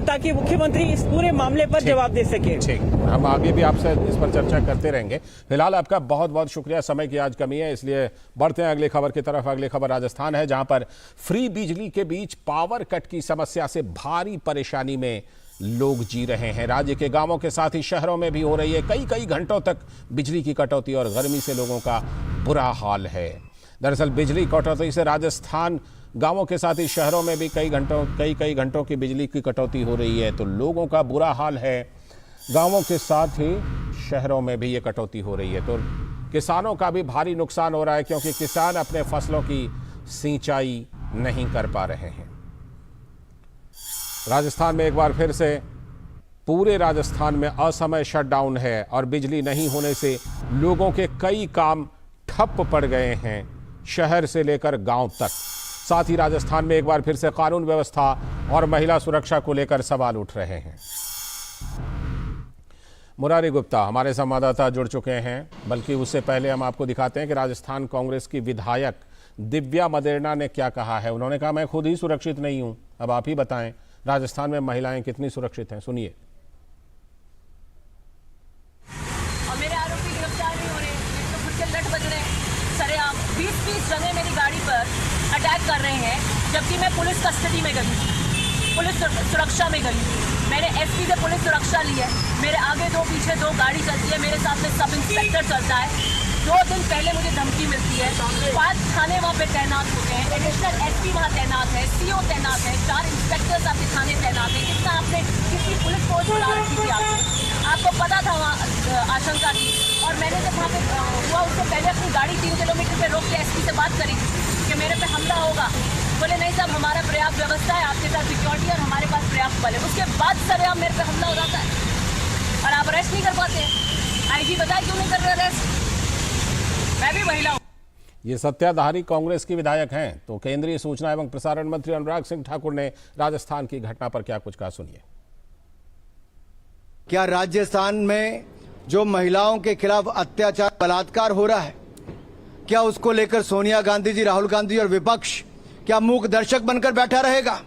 ताकि मुख्यमंत्री इस पूरे मामले पर जवाब दे सके। ठीक, हम आगे भी आपसे इस पर चर्चा करते रहेंगे। फिलहाल आपका बहुत बहुत शुक्रिया। समय की आज कमी है, इसलिए बढ़ते हैं अगली खबर की तरफ। अगली खबर राजस्थान है, जहां पर फ्री बिजली के बीच पावर कट की समस्या से भारी परेशानी में लोग जी रहे हैं। राज्य के गांवों के साथ ही शहरों में भी हो रही है कई घंटों तक बिजली की कटौती और गर्मी से लोगों का बुरा हाल है। दरअसल बिजली कटौती से राजस्थान गांवों के साथ ही शहरों में भी कई घंटों की बिजली की कटौती हो रही है, तो लोगों का बुरा हाल है। गांवों के साथ ही शहरों में भी ये कटौती हो रही है, तो किसानों का भी भारी नुकसान हो रहा है क्योंकि किसान अपने फसलों की सिंचाई नहीं कर पा रहे हैं। राजस्थान में एक बार फिर से पूरे राजस्थान में असमय शटडाउन है और बिजली नहीं होने से लोगों के कई काम ठप पड़ गए हैं, शहर से लेकर गांव तक। साथ ही राजस्थान में एक बार फिर से कानून व्यवस्था और महिला सुरक्षा को लेकर सवाल उठ रहे हैं। मुरारी गुप्ता हमारे संवाददाता जुड़ चुके हैं, बल्कि उससे पहले हम आपको दिखाते हैं कि राजस्थान कांग्रेस की विधायक दिव्या मदेरणा ने क्या कहा है। उन्होंने कहा, मैं खुद ही सुरक्षित नहीं हूं। अब आप ही बताएं राजस्थान में महिलाएं कितनी सुरक्षित हैं, सुनिए। और मेरे आरोपी गिरफ्तार नहीं हो रहे, तो खुद के लट बज रहे हैं सरेआम। 20 जने मेरी गाड़ी पर अटैक कर रहे हैं, जबकि मैं पुलिस कस्टडी में गई, पुलिस सुरक्षा में गई। मैंने एसपी से पुलिस सुरक्षा ली है, मेरे आगे 2 पीछे 2 गाड़ी चलती है, मेरे साथ में सब इंस्पेक्टर चलता है। 2 दिन पहले मुझे धमकी मिलती है, 5 थाने वहाँ पे तैनात होते हैं, एडिशनल एसपी वहाँ तैनात है, सीओ तैनात है, 4 इंस्पेक्टर्स आपके थाने तैनात है। कितना आपने कितनी पुलिस फोर्स बुला रखी थी आपको पता था वहाँ आशंका की। और मैंने जब वहाँ पे हुआ उससे पहले अपनी गाड़ी 3 किलोमीटर पे रोक के एसपी से बात करी कि मेरे पे हमला होगा। बोले नहीं साहब, हमारा पर्याप्त व्यवस्था है, आपके साथ सिक्योरिटी और हमारे पास पर्याप्त बल है। उसके बाद सरेआम मेरे पे हमला हो जाता है और आप अरेस्ट नहीं कर पाते। आईजी बताए क्यों नहीं कर रहे अरेस्ट? मैं भी महिला हूं। ये सत्ताधारी कांग्रेस की विधायक हैं, तो केंद्रीय सूचना एवं प्रसारण मंत्री अनुराग सिंह ठाकुर ने राजस्थान की घटना पर क्या कुछ कहा, सुनिए। क्या राजस्थान में जो महिलाओं के खिलाफ अत्याचार बलात्कार हो रहा है, क्या उसको लेकर सोनिया गांधी जी, राहुल गांधी और विपक्ष क्या मूक दर्शक बनकर बैठा रहेगा?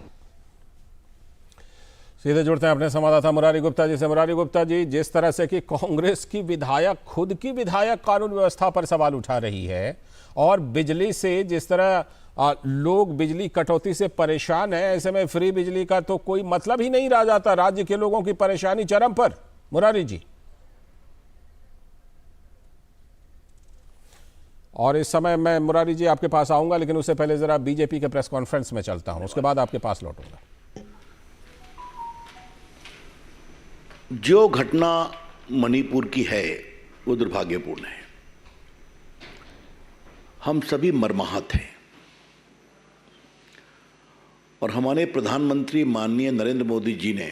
सीधे जुड़ते हैं अपने संवाददाता मुरारी गुप्ता जी से। मुरारी गुप्ता जी, जिस तरह से कि कांग्रेस की विधायक, खुद की विधायक कानून व्यवस्था पर सवाल उठा रही है और बिजली से जिस तरह लोग बिजली कटौती से परेशान हैं, ऐसे में फ्री बिजली का तो कोई मतलब ही नहीं रह जाता। राज्य के लोगों की परेशानी चरम पर। मुरारी जी, और इस समय मैं मुरारी जी आपके पास आऊंगा, लेकिन उससे पहले जरा बीजेपी के प्रेस कॉन्फ्रेंस में चलता हूं, उसके बाद आपके पास लौटूंगा। जो घटना मणिपुर की है वो दुर्भाग्यपूर्ण है। हम सभी मर्माहत हैं और हमारे प्रधानमंत्री माननीय नरेंद्र मोदी जी ने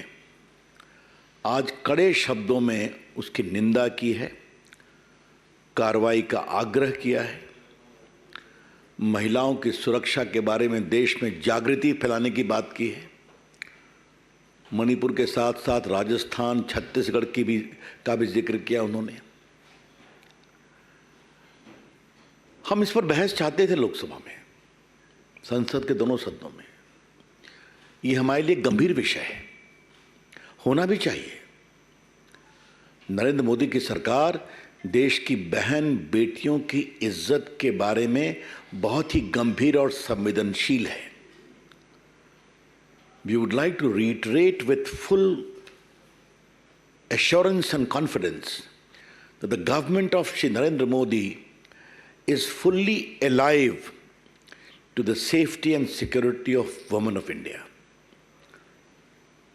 आज कड़े शब्दों में उसकी निंदा की है, कार्रवाई का आग्रह किया है, महिलाओं की सुरक्षा के बारे में देश में जागृति फैलाने की बात की है। मणिपुर के साथ साथ राजस्थान, छत्तीसगढ़ का भी जिक्र किया उन्होंने। हम इस पर बहस चाहते थे लोकसभा में, संसद के दोनों सदनों में। ये हमारे लिए गंभीर विषय है, होना भी चाहिए। नरेंद्र मोदी की सरकार देश की बहन बेटियों की इज्जत के बारे में बहुत ही गंभीर और संवेदनशील है। We would like to reiterate with full assurance and confidence that the government of Shri Narendra Modi is fully alive to the safety and security of women of India,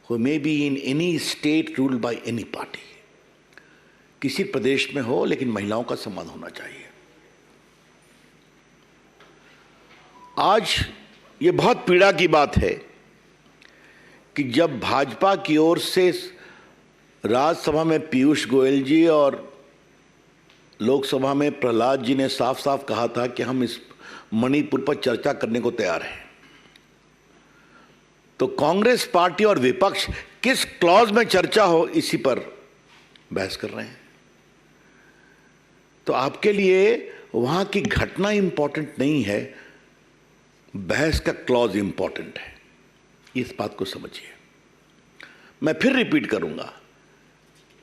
who may be in any state ruled by any party. किसी प्रदेश में हो, लेकिन महिलाओं का सम्मान होना चाहिए। आज ये बहुत पीड़ा की बात है कि जब भाजपा की ओर से राज्यसभा में पीयूष गोयल जी और लोकसभा में प्रहलाद जी ने साफ साफ कहा था कि हम इस मणिपुर पर चर्चा करने को तैयार हैं, तो कांग्रेस पार्टी और विपक्ष किस क्लॉज में चर्चा हो इसी पर बहस कर रहे हैं। तो आपके लिए वहां की घटना इंपॉर्टेंट नहीं है, बहस का क्लॉज इंपॉर्टेंट है। इस बात को समझिए। मैं फिर रिपीट करूंगा,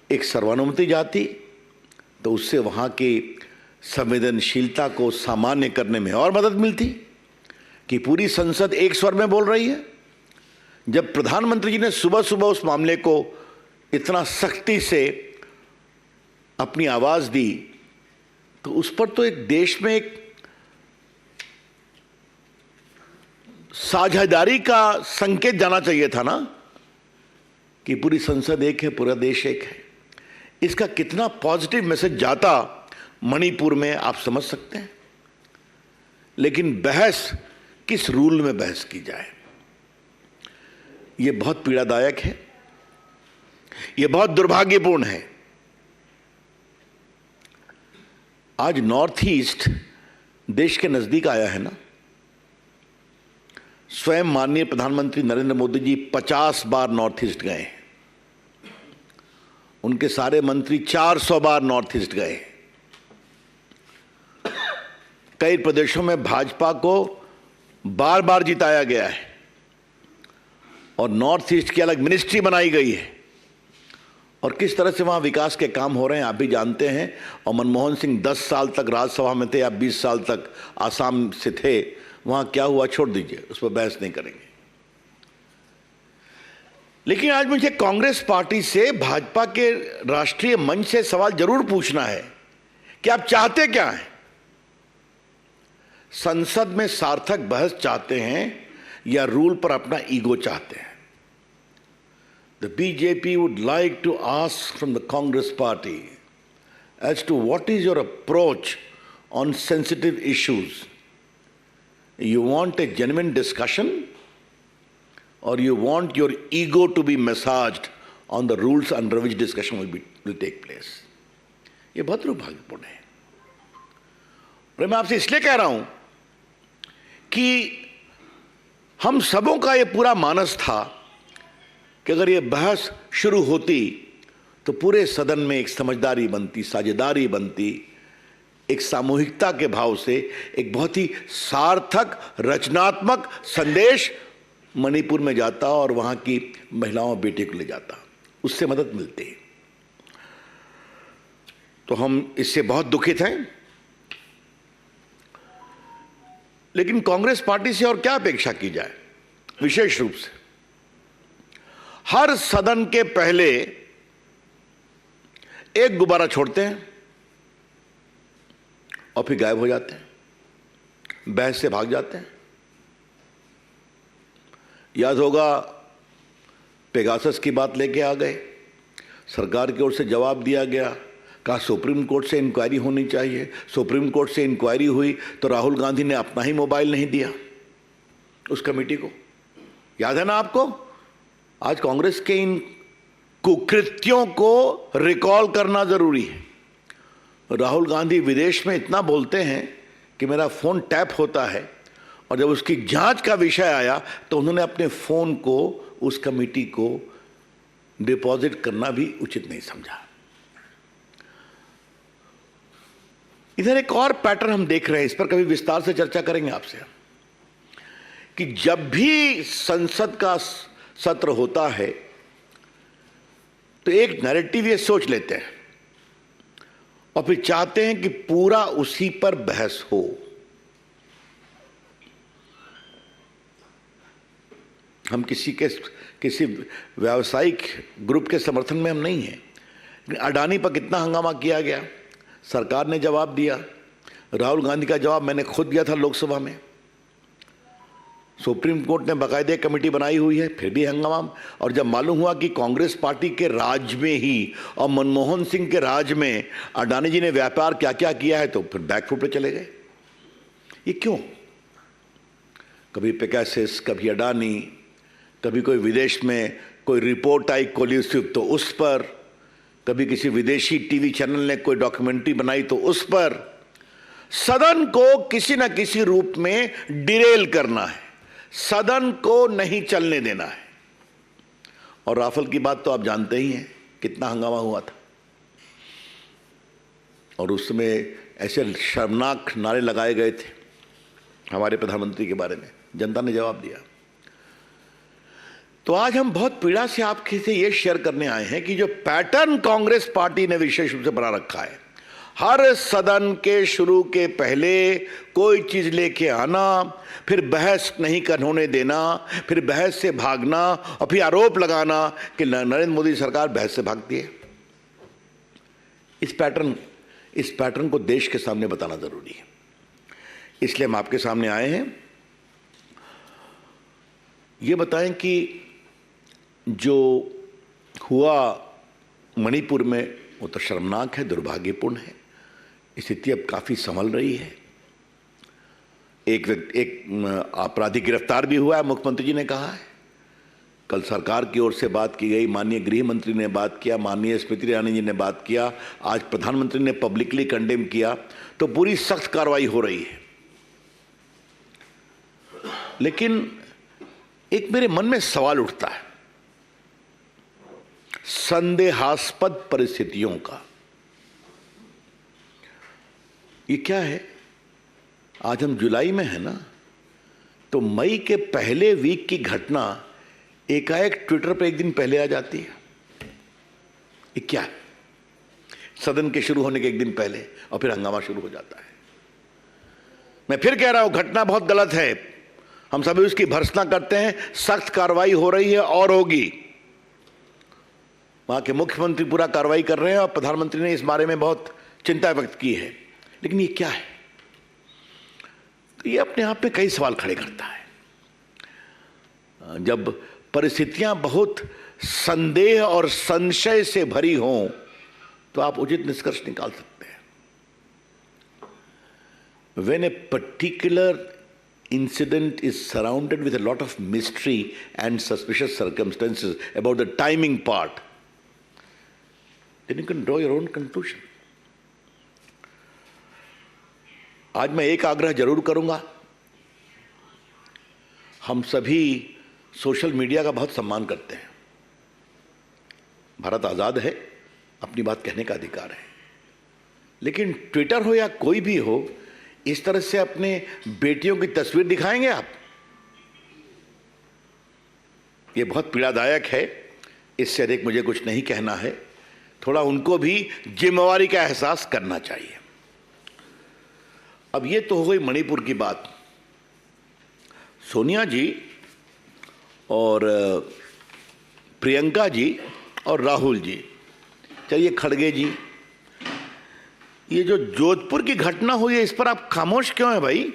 एक सर्वानुमति जाति तो उससे वहां की संवेदनशीलता को सामान्य करने में और मदद मिलती कि पूरी संसद एक स्वर में बोल रही है। जब प्रधानमंत्री जी ने सुबह सुबह उस मामले को इतना सख्ती से अपनी आवाज दी, तो उस पर तो एक देश में एक साझेदारी का संकेत जाना चाहिए था ना, कि पूरी संसद एक है, पूरा देश एक है। इसका कितना पॉजिटिव मैसेज जाता मणिपुर में, आप समझ सकते हैं। लेकिन बहस किस रूल में बहस की जाए, यह बहुत पीड़ादायक है, यह बहुत दुर्भाग्यपूर्ण है। आज नॉर्थ ईस्ट देश के नजदीक आया है ना। स्वयं माननीय प्रधानमंत्री नरेंद्र मोदी जी 50 बार नॉर्थ ईस्ट गए, उनके सारे मंत्री 400 बार नॉर्थ ईस्ट गए। कई प्रदेशों में भाजपा को बार बार जिताया गया है और नॉर्थ ईस्ट की अलग मिनिस्ट्री बनाई गई है, और किस तरह से वहां विकास के काम हो रहे हैं आप भी जानते हैं। और मनमोहन सिंह 10 साल तक राज्यसभा में थे, या 20 साल तक आसाम से थे, वहां क्या हुआ छोड़ दीजिए, उस पर बहस नहीं करेंगे। लेकिन आज मुझे कांग्रेस पार्टी से, भाजपा के राष्ट्रीय मंच से सवाल जरूर पूछना है कि आप चाहते क्या हैं? संसद में सार्थक बहस चाहते हैं या रूल पर अपना ईगो चाहते हैं? The BJP would like to ask from the Congress party as to what is your approach on sensitive issues. You want a genuine discussion, or you want your ego to be massaged on the rules under which discussion will take place? ये बहुत दुर्भाग्यपूर्ण है। और मैं आपसे इसलिए कह रहा हूं कि हम सबों का ये पूरा मानस था कि अगर ये बहस शुरू होती तो पूरे सदन में एक समझदारी बनती, साझेदारी बनती, एक सामूहिकता के भाव से एक बहुत ही सार्थक रचनात्मक संदेश मणिपुर में जाता और वहां की महिलाओं और बेटे को ले जाता, उससे मदद मिलती। तो हम इससे बहुत दुखित हैं। लेकिन कांग्रेस पार्टी से और क्या अपेक्षा की जाए? विशेष रूप से हर सदन के पहले एक गुब्बारा छोड़ते हैं और फिर गायब हो जाते हैं, बहस से भाग जाते हैं। याद होगा पेगासस की बात लेके आ गए, सरकार की ओर से जवाब दिया गया, कहा सुप्रीम कोर्ट से इंक्वायरी होनी चाहिए। सुप्रीम कोर्ट से इंक्वायरी हुई तो राहुल गांधी ने अपना ही मोबाइल नहीं दिया उस कमेटी को, याद है ना आपको? आज कांग्रेस के इन कुकृत्यों को रिकॉल करना जरूरी है। राहुल गांधी विदेश में इतना बोलते हैं कि मेरा फोन टैप होता है, और जब उसकी जांच का विषय आया तो उन्होंने अपने फोन को उस कमेटी को डिपॉजिट करना भी उचित नहीं समझा। इधर एक और पैटर्न हम देख रहे हैं, इस पर कभी विस्तार से चर्चा करेंगे आपसे, कि जब भी संसद का सत्र होता है तो एक नैरेटिव ये सोच लेते हैं और फिर चाहते हैं कि पूरा उसी पर बहस हो। हम किसी व्यावसायिक ग्रुप के समर्थन में हम नहीं हैं। अडानी पर कितना हंगामा किया गया, सरकार ने जवाब दिया। राहुल गांधी का जवाब मैंने खुद दिया था लोकसभा में। सुप्रीम कोर्ट ने बाकायदे कमेटी बनाई हुई है, फिर भी हंगामा। और जब मालूम हुआ कि कांग्रेस पार्टी के राज में ही और मनमोहन सिंह के राज में अडानी जी ने व्यापार क्या क्या किया है, तो फिर बैकफुट पे चले गए। ये क्यों? कभी पेगासस, कभी अडानी, कभी कोई विदेश में कोई रिपोर्ट आई कोलिसिव तो उस पर, कभी किसी विदेशी टीवी चैनल ने कोई डॉक्यूमेंट्री बनाई तो उस पर। सदन को किसी न किसी रूप में डिरेल करना है, सदन को नहीं चलने देना है। और राफेल की बात तो आप जानते ही हैं, कितना हंगामा हुआ था। और उसमें ऐसे शर्मनाक नारे लगाए गए थे हमारे प्रधानमंत्री के बारे में, जनता ने जवाब दिया। तो आज हम बहुत पीड़ा से आपके से ये शेयर करने आए हैं कि जो पैटर्न कांग्रेस पार्टी ने विशेष रूप से बना रखा है, हर सदन के शुरू के पहले कोई चीज लेके आना, फिर बहस नहीं होने देना, फिर बहस से भागना और फिर आरोप लगाना कि नरेंद्र मोदी सरकार बहस से भागती है। इस पैटर्न को देश के सामने बताना जरूरी है, इसलिए हम आपके सामने आए हैं। ये बताएं कि जो हुआ मणिपुर में वो तो शर्मनाक है, दुर्भाग्यपूर्ण है। स्थिति अब काफ़ी संभल रही है। एक आपराधी गिरफ्तार भी हुआ है, मुख्यमंत्री जी ने कहा है। कल सरकार की ओर से बात की गई, माननीय गृह मंत्री ने बात किया, माननीय स्मृति ईरानी जी ने बात किया, आज प्रधानमंत्री ने पब्लिकली कंडेम किया, तो पूरी सख्त कार्रवाई हो रही है। लेकिन एक मेरे मन में सवाल उठता है संदेहास्पद परिस्थितियों का। ये क्या है? आज हम जुलाई में है ना, तो मई के पहले वीक की घटना एकाएक ट्विटर पर एक दिन पहले आ जाती है। ये क्या है? सदन के शुरू होने के एक दिन पहले और फिर हंगामा शुरू हो जाता है। मैं फिर कह रहा हूं, घटना बहुत गलत है, हम सभी उसकी भर्त्सना करते हैं। सख्त कार्रवाई हो रही है और होगी। वहां के मुख्यमंत्री पूरा कार्रवाई कर रहे हैं और प्रधानमंत्री ने इस बारे में बहुत चिंता व्यक्त की है। लेकिन ये क्या है? तो ये अपने आप में कई सवाल खड़े करता है। जब परिस्थितियां बहुत संदेह और संशय से भरी हों तो आप उचित निष्कर्ष निकाल सकते हैं। When a particular incident is surrounded with a lot of mystery and suspicious circumstances about the timing part, then you can draw your own conclusion. आज मैं एक आग्रह जरूर करूंगा। हम सभी सोशल मीडिया का बहुत सम्मान करते हैं। भारत आजाद है, अपनी बात कहने का अधिकार है। लेकिन ट्विटर हो या कोई भी हो, इस तरह से अपने बेटियों की तस्वीर दिखाएंगे आप? ये बहुत पीड़ादायक है। इससे अधिक मुझे कुछ नहीं कहना है। थोड़ा उनको भी जिम्मेवारी का एहसास करना चाहिए। अब ये तो हो गई मणिपुर की बात। सोनिया जी और प्रियंका जी और राहुल जी, चलिए खड़गे जी, ये जो जोधपुर की घटना हुई है, इस पर आप खामोश क्यों हैं भाई?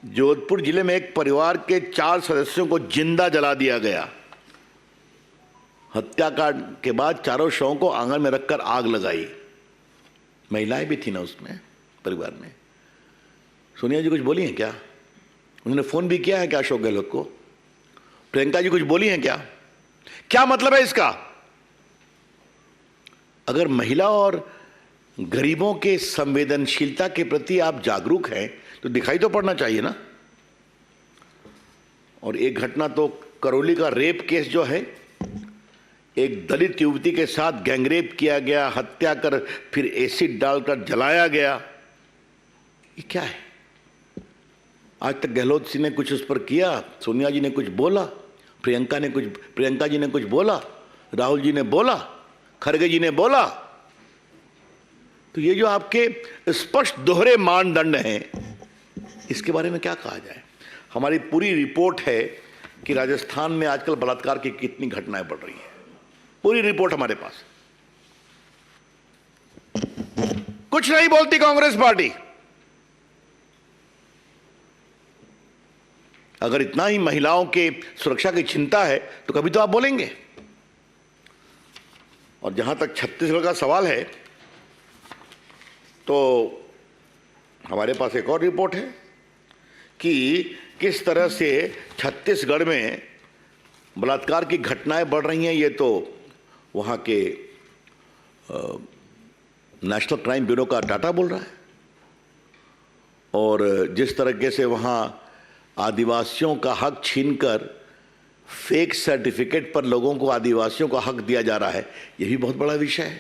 जोधपुर जिले में एक परिवार के 4 सदस्यों को जिंदा जला दिया गया। हत्याकांड के बाद चारों शवों को आंगन में रखकर आग लगाई। महिलाएं भी थी ना उसमें, परिवार में। सोनिया जी कुछ बोली हैं क्या? उन्होंने फोन भी किया है क्या अशोक गहलोत को? प्रियंका जी कुछ बोली हैं क्या? क्या मतलब है इसका? अगर महिला और गरीबों के संवेदनशीलता के प्रति आप जागरूक हैं तो दिखाई तो पड़ना चाहिए ना। और एक घटना तो करौली का रेप केस जो है, एक दलित युवती के साथ गैंगरेप किया गया, हत्या कर फिर एसिड डालकर जलाया गया। ये क्या है? आज तक गहलोत सिंह ने कुछ उस पर किया, सोनिया जी ने कुछ बोला, प्रियंका जी ने कुछ बोला, राहुल जी ने बोला, खड़गे जी ने बोला। तो ये जो आपके स्पष्ट दोहरे मानदंड हैं, इसके बारे में क्या कहा जाए? हमारी पूरी रिपोर्ट है कि राजस्थान में आजकल बलात्कार की कितनी घटनाएं बढ़ रही हैं। पूरी रिपोर्ट हमारे पास। कुछ नहीं बोलती कांग्रेस पार्टी। अगर इतना ही महिलाओं के सुरक्षा की चिंता है तो कभी तो आप बोलेंगे। और जहां तक छत्तीसगढ़ का सवाल है तो हमारे पास एक और रिपोर्ट है कि किस तरह से छत्तीसगढ़ में बलात्कार की घटनाएं बढ़ रही हैं। ये तो वहाँ के नेशनल क्राइम ब्यूरो का डाटा बोल रहा है। और जिस तरीके से वहाँ आदिवासियों का हक छीनकर फेक सर्टिफिकेट पर लोगों को आदिवासियों का हक दिया जा रहा है, ये भी बहुत बड़ा विषय है।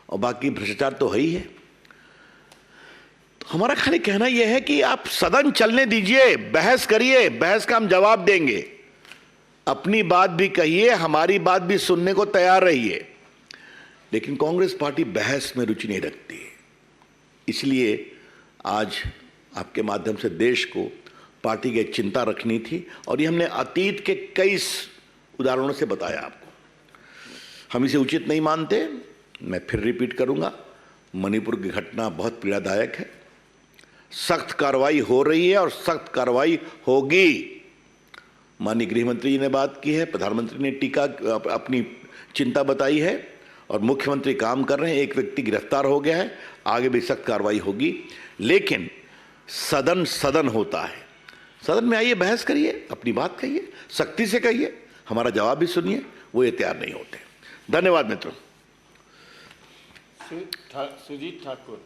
और बाकी भ्रष्टाचार तो है ही है। तो हमारा खाली कहना यह है कि आप सदन चलने दीजिए, बहस करिए, बहस का हम जवाब देंगे। अपनी बात भी कहिए, हमारी बात भी सुनने को तैयार रहिए। लेकिन कांग्रेस पार्टी बहस में रुचि नहीं रखती। इसलिए आज आपके माध्यम से देश को पार्टी की चिंता रखनी थी और ये हमने अतीत के कई उदाहरणों से बताया आपको। हम इसे उचित नहीं मानते। मैं फिर रिपीट करूंगा, मणिपुर की घटना बहुत पीड़ादायक है। सख्त कार्रवाई हो रही है और सख्त कार्रवाई होगी। माननीय गृह मंत्री जी ने बात की है, प्रधानमंत्री ने टीका अपनी चिंता बताई है और मुख्यमंत्री काम कर रहे हैं। एक व्यक्ति गिरफ्तार हो गया है, आगे भी सख्त कार्रवाई होगी। लेकिन सदन सदन होता है, सदन में आइए, बहस करिए, अपनी बात कहिए, सख्ती से कहिए, हमारा जवाब भी सुनिए। वो ये तैयार नहीं होते। धन्यवाद मित्रों। सुजीत ठाकुर,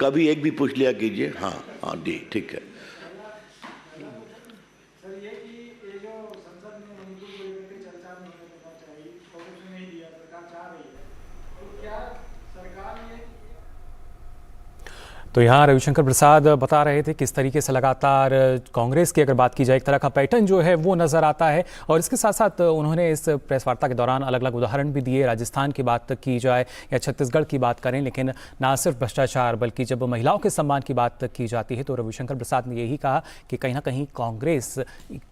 कभी एक भी पूछ लिया कीजिए। हाँ हाँ जी, ठीक है। तो यहाँ रविशंकर प्रसाद बता रहे थे किस तरीके से लगातार कांग्रेस की अगर बात की जाए एक तरह का पैटर्न जो है वो नजर आता है। और इसके साथ साथ उन्होंने इस प्रेस वार्ता के दौरान अलग अलग उदाहरण भी दिए। राजस्थान की बात की जाए या छत्तीसगढ़ की बात करें, लेकिन ना सिर्फ भ्रष्टाचार बल्कि जब महिलाओं के सम्मान की बात की जाती है तो रविशंकर प्रसाद ने यही कहा कि कहीं ना कहीं कांग्रेस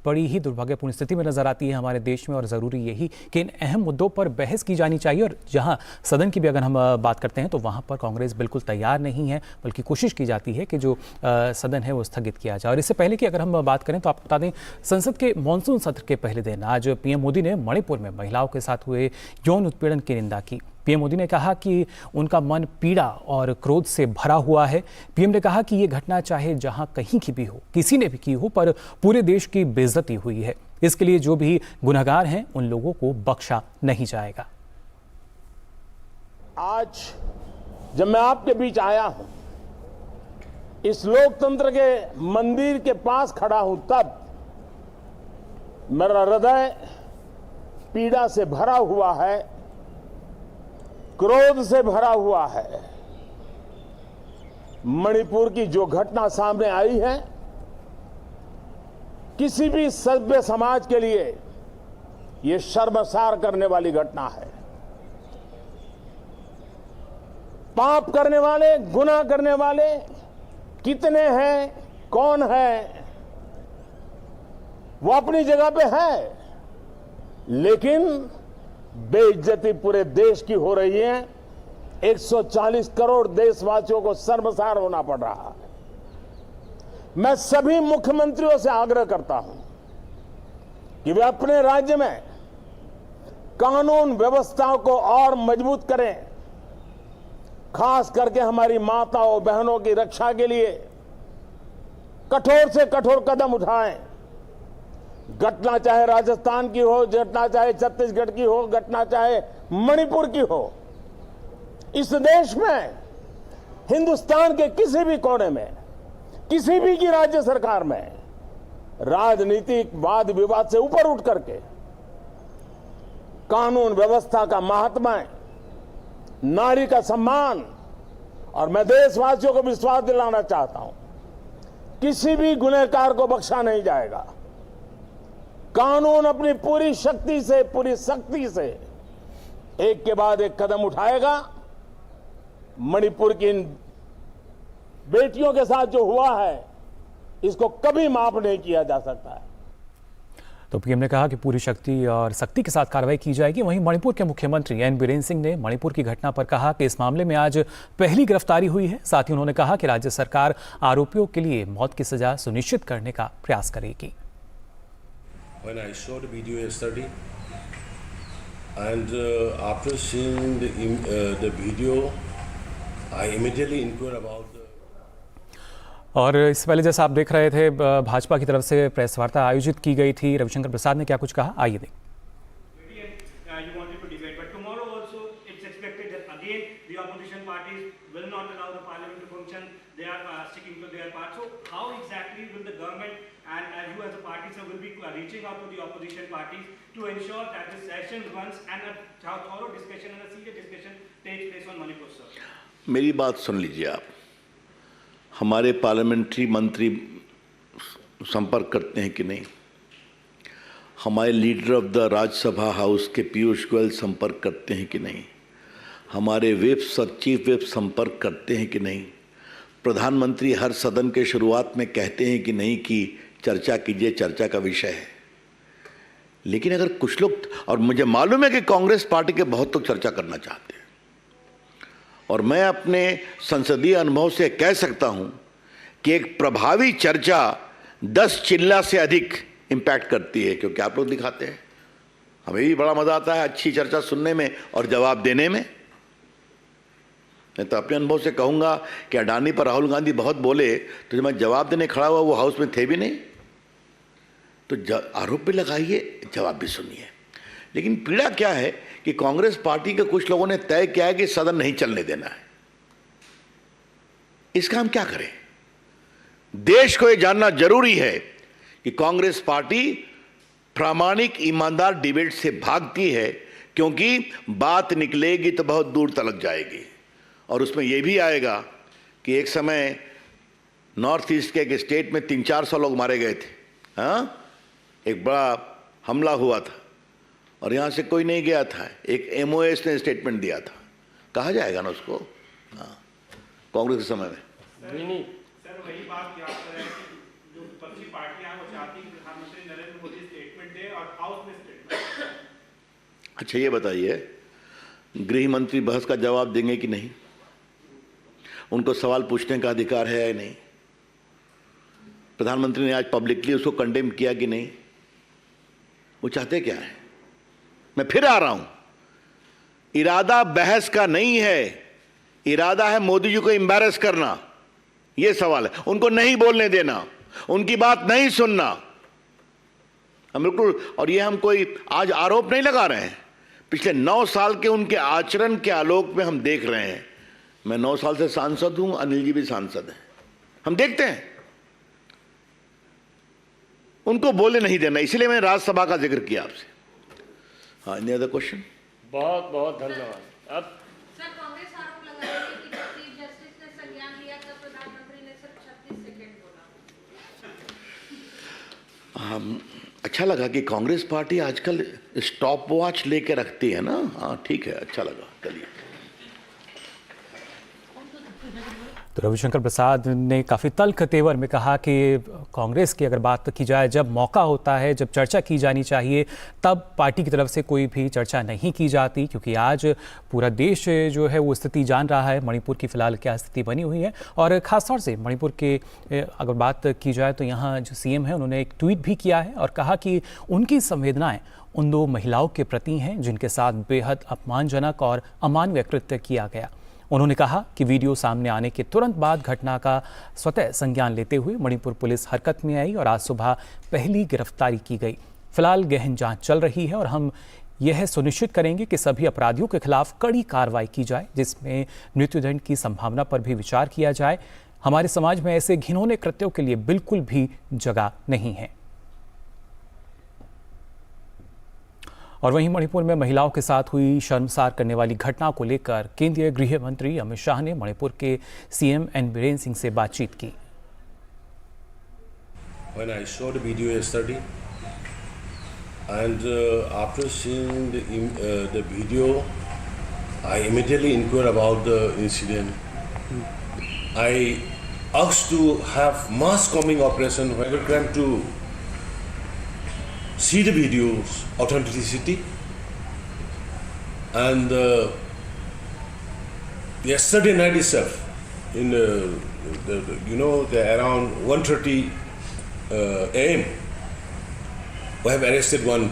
बड़ी ही दुर्भाग्यपूर्ण स्थिति में नजर आती है हमारे देश में। और ज़रूरी यही कि इन अहम मुद्दों पर बहस की जानी चाहिए। और जहाँ सदन की भी अगर हम बात करते हैं तो वहाँ पर कांग्रेस बिल्कुल तैयार नहीं है, बल्कि कोशिश की जाती है कि जो सदन है वो स्थगित किया जाए। और इससे पहले कि अगर हम बात करें तो आपको बता दें, संसद के मॉनसून सत्र के पहले दिन आज पीएम मोदी ने मणिपुर में महिलाओं के साथ हुए यौन उत्पीड़न की निंदा की। पीएम मोदी ने कहा कि उनका मन पीड़ा और क्रोध से भरा हुआ है। पीएम ने कहा कि ये घटना चाहे जहां कहीं की भी हो, किसी ने भी की हो, पर पूरे देश की बेइज्जती हुई है। इसके लिए जो भी गुनहगार हैं उन लोगों को बख्शा नहीं जाएगा। आज जब मैं आपके बीच आया हूं, इस लोकतंत्र के मंदिर के पास खड़ा हूं, तब मेरा हृदय पीड़ा से भरा हुआ है, क्रोध से भरा हुआ है। मणिपुर की जो घटना सामने आई है, किसी भी सभ्य समाज के लिए यह शर्मसार करने वाली घटना है। पाप करने वाले, गुनाह करने वाले कितने हैं, कौन है, वो अपनी जगह पे है, लेकिन बेइज्जती पूरे देश की हो रही है। 140 करोड़ देशवासियों को शर्मसार होना पड़ रहा है। मैं सभी मुख्यमंत्रियों से आग्रह करता हूं कि वे अपने राज्य में कानून व्यवस्थाओं को और मजबूत करें, खास करके हमारी माताओं बहनों की रक्षा के लिए कठोर से कठोर कदम उठाएं। घटना चाहे राजस्थान की हो, घटना चाहे छत्तीसगढ़ की हो, घटना चाहे मणिपुर की हो, इस देश में, हिंदुस्तान के किसी भी कोने में, किसी भी की राज्य सरकार में राजनीतिक वाद विवाद से ऊपर उठ करके कानून व्यवस्था का महात्म्य, नारी का सम्मान, और मैं देशवासियों को विश्वास दिलाना चाहता हूं, किसी भी गुनहगार को बख्शा नहीं जाएगा। कानून अपनी पूरी शक्ति से, पूरी सख्ती से एक के बाद एक कदम उठाएगा। मणिपुर की इन बेटियों के साथ जो हुआ है, इसको कभी माफ नहीं किया जा सकता है। तो पीएम ने कहा कि पूरी शक्ति और सख्ती के साथ कार्रवाई की जाएगी। वहीं मणिपुर के मुख्यमंत्री एन बीरेन सिंह ने मणिपुर की घटना पर कहा कि इस मामले में आज पहली गिरफ्तारी हुई है। साथ ही उन्होंने कहा कि राज्य सरकार आरोपियों के लिए मौत की सजा सुनिश्चित करने का प्रयास करेगी। When I saw the video yesterday, and after seeing the video, I immediately inquired about the. और इससे पहले जैसा आप देख रहे थे, भाजपा की तरफ से प्रेस वार्ता आयोजित की गई थी। रविशंकर प्रसाद ने क्या कुछ कहा, आइए देखें। and you as a party sir will be reaching out to the opposition parties to ensure that this session runs and a thorough discussion and a serious discussion takes place on Manipur, sir. मेरी बात सुन लीजिए आप। हमारे parliamentary मंत्री संपर्क करते हैं कि नहीं? हमारे leader of the Rajya Sabha house के पीयूष गोयल संपर्क करते हैं कि नहीं? हमारे व्हिप्स और चीफ व्हिप संपर्क करते हैं कि नहीं? प्रधानमंत्री हर सदन के शुरुआत में कहते हैं कि नहीं कि चर्चा कीजिए, चर्चा का विषय है। लेकिन अगर कुछ लोग, और मुझे मालूम है कि कांग्रेस पार्टी के बहुत लोग चर्चा करना चाहते हैं, और मैं अपने संसदीय अनुभव से कह सकता हूं कि एक प्रभावी चर्चा 10 चिल्ला से अधिक इम्पैक्ट करती है, क्योंकि आप लोग दिखाते हैं। हमें भी बड़ा मजा आता है अच्छी चर्चा सुनने में और जवाब देने में। मैं तो अपने अनुभव से कहूंगा कि अडानी पर राहुल गांधी बहुत बोले, तो जब मैं जवाब देने खड़ा हुआ वो हाउस में थे भी नहीं। तो आरोप भी लगाइए, जवाब भी सुनिए। लेकिन पीड़ा क्या है कि कांग्रेस पार्टी के कुछ लोगों ने तय किया है कि सदन नहीं चलने देना है। इसका हम क्या करें? देश को यह जानना जरूरी है कि कांग्रेस पार्टी प्रामाणिक ईमानदार डिबेट से भागती है, क्योंकि बात निकलेगी तो बहुत दूर तक जाएगी। और उसमें यह भी आएगा कि एक समय नॉर्थ ईस्ट के एक स्टेट में 300-400 लोग मारे गए थे। हाँ, एक बड़ा हमला हुआ था और यहाँ से कोई नहीं गया था। एक MOS ने स्टेटमेंट दिया था। कहा जाएगा ना उसको? हाँ, कांग्रेस के समय में सर वही बात याद करें कि जो विपक्षी पार्टियां हैं वो चाहती हैं कि प्रधानमंत्री नरेंद्र मोदी स्टेटमेंट दे और हाउस में स्टेटमेंट। अच्छा, ये बताइए, गृह मंत्री बहस का जवाब देंगे कि नहीं? उनको सवाल पूछने का अधिकार है या नहीं? प्रधानमंत्री ने आज पब्लिकली उसको कंडेम किया कि नहीं? वो चाहते क्या है? मैं फिर आ रहा हूं, इरादा बहस का नहीं है, इरादा है मोदी जी को एम्बैरेस करना। यह सवाल है। उनको नहीं बोलने देना, उनकी बात नहीं सुनना। हम बिल्कुल, और ये हम कोई आज आरोप नहीं लगा रहे हैं, पिछले 9 साल के उनके आचरण के आलोक में हम देख रहे हैं। मैं 9 साल से सांसद हूं, अनिल जी भी सांसद हैं, हम देखते हैं। उनको बोले नहीं देना, इसलिए मैंने राज्यसभा का जिक्र किया आपसे। हाँ, एनी अदर क्वेश्चन? बहुत बहुत धन्यवाद। अब सर, कांग्रेस आरोप लगा रही है कि जब चीफ जस्टिस ने संज्ञान लिया तब प्रधानमंत्री ने सिर्फ 36 सेकंड बोला। अच्छा लगा कि कांग्रेस पार्टी आजकल स्टॉप वॉच लेके रखती है ना। हाँ ठीक है, अच्छा लगा, चलिए। तो रविशंकर प्रसाद ने काफ़ी तल्ख तेवर में कहा कि कांग्रेस की अगर बात की जाए, जब मौका होता है, जब चर्चा की जानी चाहिए, तब पार्टी की तरफ से कोई भी चर्चा नहीं की जाती, क्योंकि आज पूरा देश जो है वो स्थिति जान रहा है मणिपुर की फ़िलहाल क्या स्थिति बनी हुई है। और ख़ासतौर से मणिपुर के अगर बात की जाए तो यहाँ जो CM है उन्होंने एक ट्वीट भी किया है और कहा कि उनकी संवेदनाएँ उन 2 महिलाओं के प्रति हैं जिनके साथ बेहद अपमानजनक और अमानवीय कृत्य किया गया। उन्होंने कहा कि वीडियो सामने आने के तुरंत बाद घटना का स्वतः संज्ञान लेते हुए मणिपुर पुलिस हरकत में आई और आज सुबह पहली गिरफ्तारी की गई। फिलहाल गहन जांच चल रही है और हम यह सुनिश्चित करेंगे कि सभी अपराधियों के खिलाफ कड़ी कार्रवाई की जाए, जिसमें मृत्युदंड की संभावना पर भी विचार किया जाए। हमारे समाज में ऐसे घिनौने कृत्यों के लिए बिल्कुल भी जगह नहीं है। और वहीं मणिपुर में महिलाओं के साथ हुई शर्मसार करने वाली घटना को लेकर केंद्रीय गृह मंत्री अमित शाह ने मणिपुर के CM एन बीरेन सिंह से बातचीत की। When I saw the video yesterday, and after seeing the video, I immediately inquired about the incident. I asked to have mass combing operation, cybercrime to see the video's authenticity. And yesterday night itself, in around 1:30 a.m., we have arrested one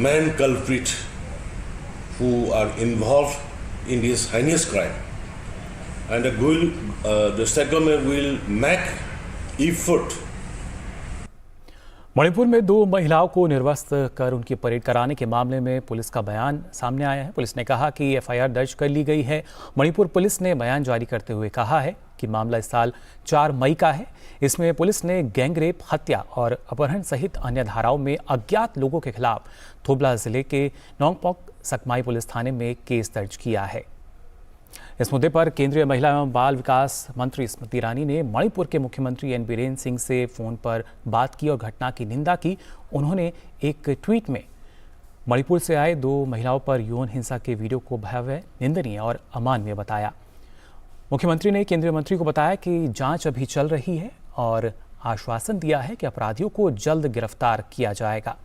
man culprit who are involved in this heinous crime. And the state government will make effort. Manipur में 2 महिलाओं को निर्वस्त्र कर उनकी parade कराने के मामले में police का बयान सामने आया है। पुलिस ने कहा कि एफआईआर दर्ज कर ली गई है। मणिपुर पुलिस ने बयान जारी करते हुए कहा है कि मामला इस साल 4 मई का है। इसमें पुलिस ने गैंगरेप, हत्या और अपहरण सहित अन्य धाराओं में अज्ञात लोगों के खिलाफ थोबला जिले के नोंगपोक सकमाई पुलिस थाने में केस दर्ज किया है। इस मुद्दे पर केंद्रीय महिला एवं बाल विकास मंत्री स्मृति ईरानी ने मणिपुर के मुख्यमंत्री एन बीरेन सिंह से फोन पर बात की और घटना की निंदा की। उन्होंने एक ट्वीट में मणिपुर से आए 2 महिलाओं पर यौन हिंसा के वीडियो को भयावह, निंदनीय और अमानवीय बताया। मुख्यमंत्री ने केंद्रीय मंत्री को बताया कि जांच अभी चल रही है और आश्वासन दिया है कि अपराधियों को जल्द गिरफ्तार किया जाएगा।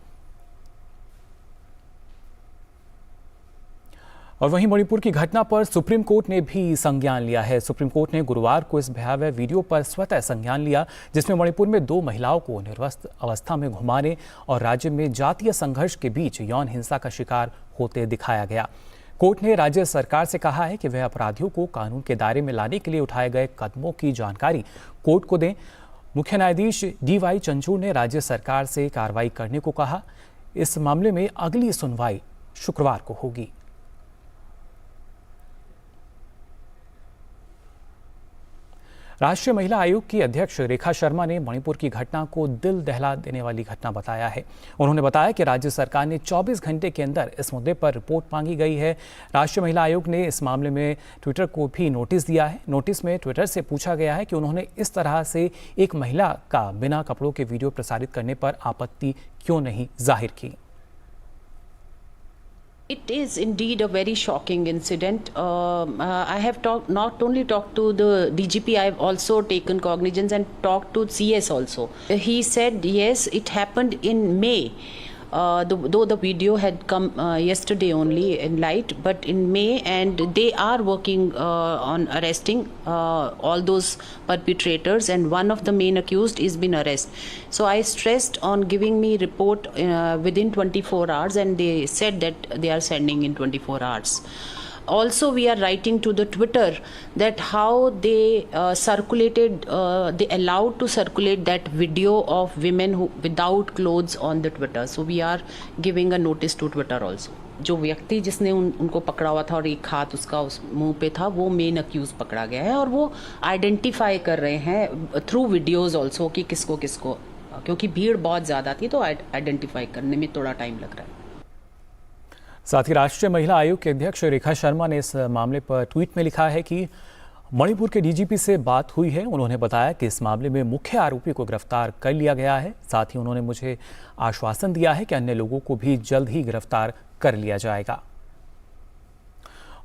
और वहीं मणिपुर की घटना पर सुप्रीम कोर्ट ने भी संज्ञान लिया है। सुप्रीम कोर्ट ने गुरुवार को इस भयावह वीडियो पर स्वतः संज्ञान लिया, जिसमें मणिपुर में 2 महिलाओं को निर्वस्त्र अवस्था में घुमाने और राज्य में जातीय संघर्ष के बीच यौन हिंसा का शिकार होते दिखाया गया। कोर्ट ने राज्य सरकार से कहा है कि वह अपराधियों को कानून के दायरे में लाने के लिए उठाए गए कदमों की जानकारी कोर्ट को दें। मुख्य न्यायाधीश DY चंद्रचूड़ ने राज्य सरकार से कार्रवाई करने को कहा। इस मामले में अगली सुनवाई शुक्रवार को होगी। राष्ट्रीय महिला आयोग की अध्यक्ष रेखा शर्मा ने मणिपुर की घटना को दिल दहला देने वाली घटना बताया है। उन्होंने बताया कि राज्य सरकार ने 24 घंटे के अंदर इस मुद्दे पर रिपोर्ट मांगी गई है। राष्ट्रीय महिला आयोग ने इस मामले में ट्विटर को भी नोटिस दिया है। नोटिस में ट्विटर से पूछा गया है कि उन्होंने इस तरह से एक महिला का बिना कपड़ों के वीडियो प्रसारित करने पर आपत्ति क्यों नहीं जाहिर की। It is indeed a very shocking incident. I have not only talked to the DGP, I have also taken cognizance and talked to CS also. He said yes, it happened in May. Though the video had come yesterday only in light, but in May, and they are working on arresting all those perpetrators, and one of the main accused is been arrested. So I stressed on giving me report within 24 hours, and they said that they are sending in 24 hours. Also, we are writing to the Twitter that how they circulated, they allowed to circulate that video of women who without clothes on the Twitter. So we are giving a notice to Twitter also. जो व्यक्ति जिसने उनको पकड़ा हुआ था और एक हाथ उसका उस मुंह पे था, वो मेन अक्यूज पकड़ा गया है और वो आइडेंटिफाई कर रहे हैं थ्रू वीडियोज ऑल्सो कि किसको किसको, क्योंकि भीड़ बहुत ज़्यादा थी तो आइडेंटिफाई करने में थोड़ा टाइम लग रहा है। साथ ही राष्ट्रीय महिला आयोग के अध्यक्ष रेखा शर्मा ने इस मामले पर ट्वीट में लिखा है कि मणिपुर के डीजीपी से बात हुई है। उन्होंने बताया कि इस मामले में मुख्य आरोपी को गिरफ्तार कर लिया गया है। साथ ही उन्होंने मुझे आश्वासन दिया है कि अन्य लोगों को भी जल्द ही गिरफ्तार कर लिया जाएगा।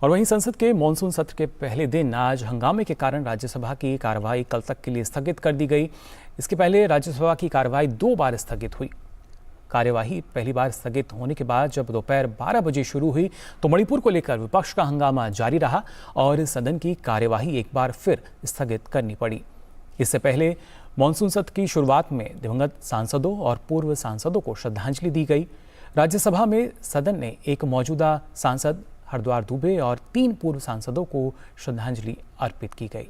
और वहीं संसद के मॉनसून सत्र के पहले दिन आज हंगामे के कारण राज्यसभा की कार्रवाई कल तक के लिए स्थगित कर दी गई। इसके पहले राज्यसभा की कार्रवाई 2 बार स्थगित हुई। कार्यवाही पहली बार स्थगित होने के बाद जब दोपहर 12 बजे शुरू हुई तो मणिपुर को लेकर विपक्ष का हंगामा जारी रहा और सदन की कार्यवाही एक बार फिर स्थगित करनी पड़ी। इससे पहले मॉनसून सत्र की शुरुआत में दिवंगत सांसदों और पूर्व सांसदों को श्रद्धांजलि दी गई। राज्यसभा में सदन ने एक मौजूदा सांसद हरद्वार दुबे और 3 पूर्व सांसदों को श्रद्धांजलि अर्पित की गई।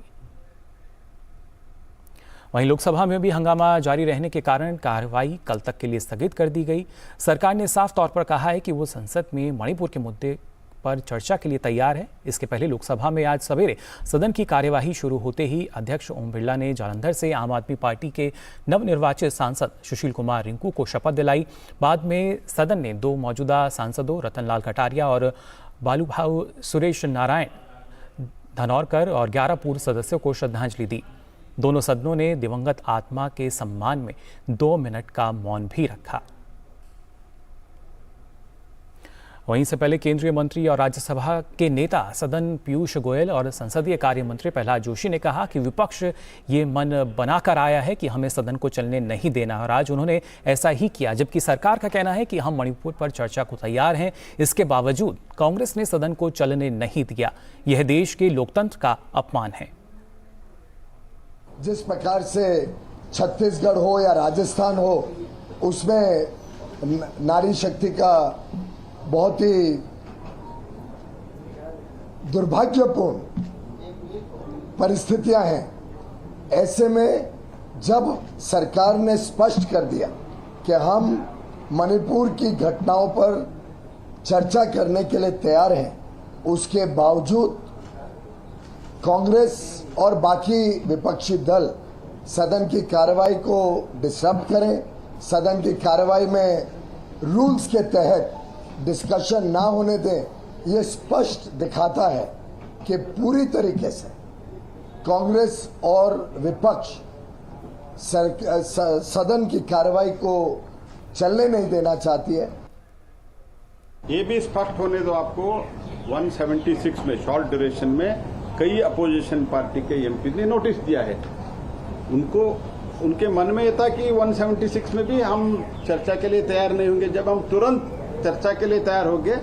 वहीं लोकसभा में भी हंगामा जारी रहने के कारण कार्रवाई कल तक के लिए स्थगित कर दी गई। सरकार ने साफ तौर पर कहा है कि वो संसद में मणिपुर के मुद्दे पर चर्चा के लिए तैयार है। इसके पहले लोकसभा में आज सवेरे सदन की कार्यवाही शुरू होते ही अध्यक्ष ओम बिरला ने जालंधर से आम आदमी पार्टी के नवनिर्वाचित सांसद सुशील कुमार रिंकू को शपथ दिलाई। बाद में सदन ने 2 मौजूदा सांसदों रतनलाल कटारिया और बालूभाऊ सुरेश नारायण धनौरकर और 11 पूर्व सदस्यों को श्रद्धांजलि दी। दोनों सदनों ने दिवंगत आत्मा के सम्मान में 2 मिनट का मौन भी रखा। वहीं से पहले केंद्रीय मंत्री और राज्यसभा के नेता सदन पीयूष गोयल और संसदीय कार्य मंत्री प्रहलाद जोशी ने कहा कि विपक्ष ये मन बनाकर आया है कि हमें सदन को चलने नहीं देना, और आज उन्होंने ऐसा ही किया। जबकि सरकार का कहना है कि हम मणिपुर पर चर्चा को तैयार हैं, इसके बावजूद कांग्रेस ने सदन को चलने नहीं दिया। यह देश के लोकतंत्र का अपमान है। जिस प्रकार से छत्तीसगढ़ हो या राजस्थान हो, उसमें नारी शक्ति का बहुत ही दुर्भाग्यपूर्ण परिस्थितियां हैं। ऐसे में जब सरकार ने स्पष्ट कर दिया कि हम मणिपुर की घटनाओं पर चर्चा करने के लिए तैयार हैं, उसके बावजूद कांग्रेस और बाकी विपक्षी दल सदन की कार्रवाई को डिस्टर्ब करें, सदन की कार्रवाई में रूल्स के तहत डिस्कशन ना होने दें, ये स्पष्ट दिखाता है कि पूरी तरीके से कांग्रेस और विपक्ष सदन की कार्रवाई को चलने नहीं देना चाहती है। ये भी स्पष्ट होने दो आपको, 176 में शॉर्ट ड्यूरेशन में कई अपोजिशन पार्टी के एमपी ने नोटिस दिया है। उनके मन में ये था कि 176 में भी हम चर्चा के लिए तैयार नहीं होंगे। जब हम तुरंत चर्चा के लिए तैयार होंगे,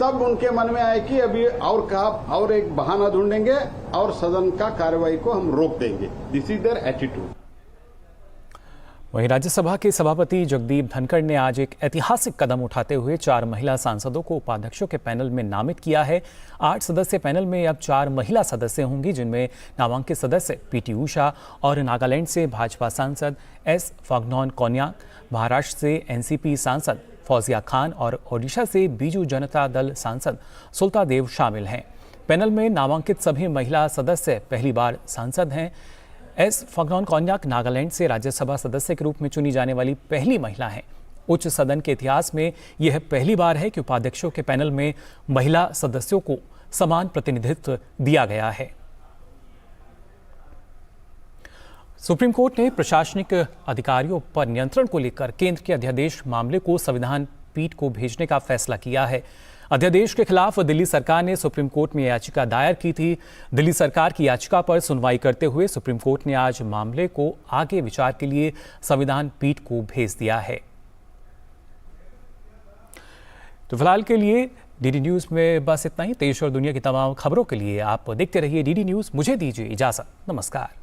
तब उनके मन में आया कि अभी और एक बहाना ढूंढेंगे और सदन का कार्रवाई को हम रोक देंगे। This is their attitude. वहीं राज्यसभा के सभापति जगदीप धनखड़ ने आज एक ऐतिहासिक कदम उठाते हुए 4 महिला सांसदों को उपाध्यक्षों के पैनल में नामित किया है। 8 सदस्य पैनल में अब 4 महिला सदस्य होंगी, जिनमें नामांकित सदस्य पीटी उषा और नागालैंड से भाजपा सांसद एस फाग्नोन कोन्याक, महाराष्ट्र से एनसीपी सांसद फौजिया खान और ओडिशा से बीजू जनता दल सांसद सुल्ता देव शामिल हैं। पैनल में नामांकित सभी महिला सदस्य पहली बार सांसद हैं। एस फाग्नोन कोन्याक नागालैंड से राज्यसभा सदस्य के रूप में चुनी जाने वाली पहली महिला हैं। उच्च सदन के इतिहास में यह पहली बार है कि उपाध्यक्षों के पैनल में महिला सदस्यों को समान प्रतिनिधित्व दिया गया है। सुप्रीम कोर्ट ने प्रशासनिक अधिकारियों पर नियंत्रण को लेकर केंद्र के अध्यादेश मामले को संविधान पीठ को भेजने का फैसला किया है। अध्यादेश के खिलाफ दिल्ली सरकार ने सुप्रीम कोर्ट में याचिका दायर की थी। दिल्ली सरकार की याचिका पर सुनवाई करते हुए सुप्रीम कोर्ट ने आज मामले को आगे विचार के लिए संविधान पीठ को भेज दिया है। तो फिलहाल के लिए डीडी न्यूज में बस इतना ही। देश और दुनिया की तमाम खबरों के लिए आप देखते रहिए डीडी न्यूज। मुझे दीजिए इजाजत। नमस्कार।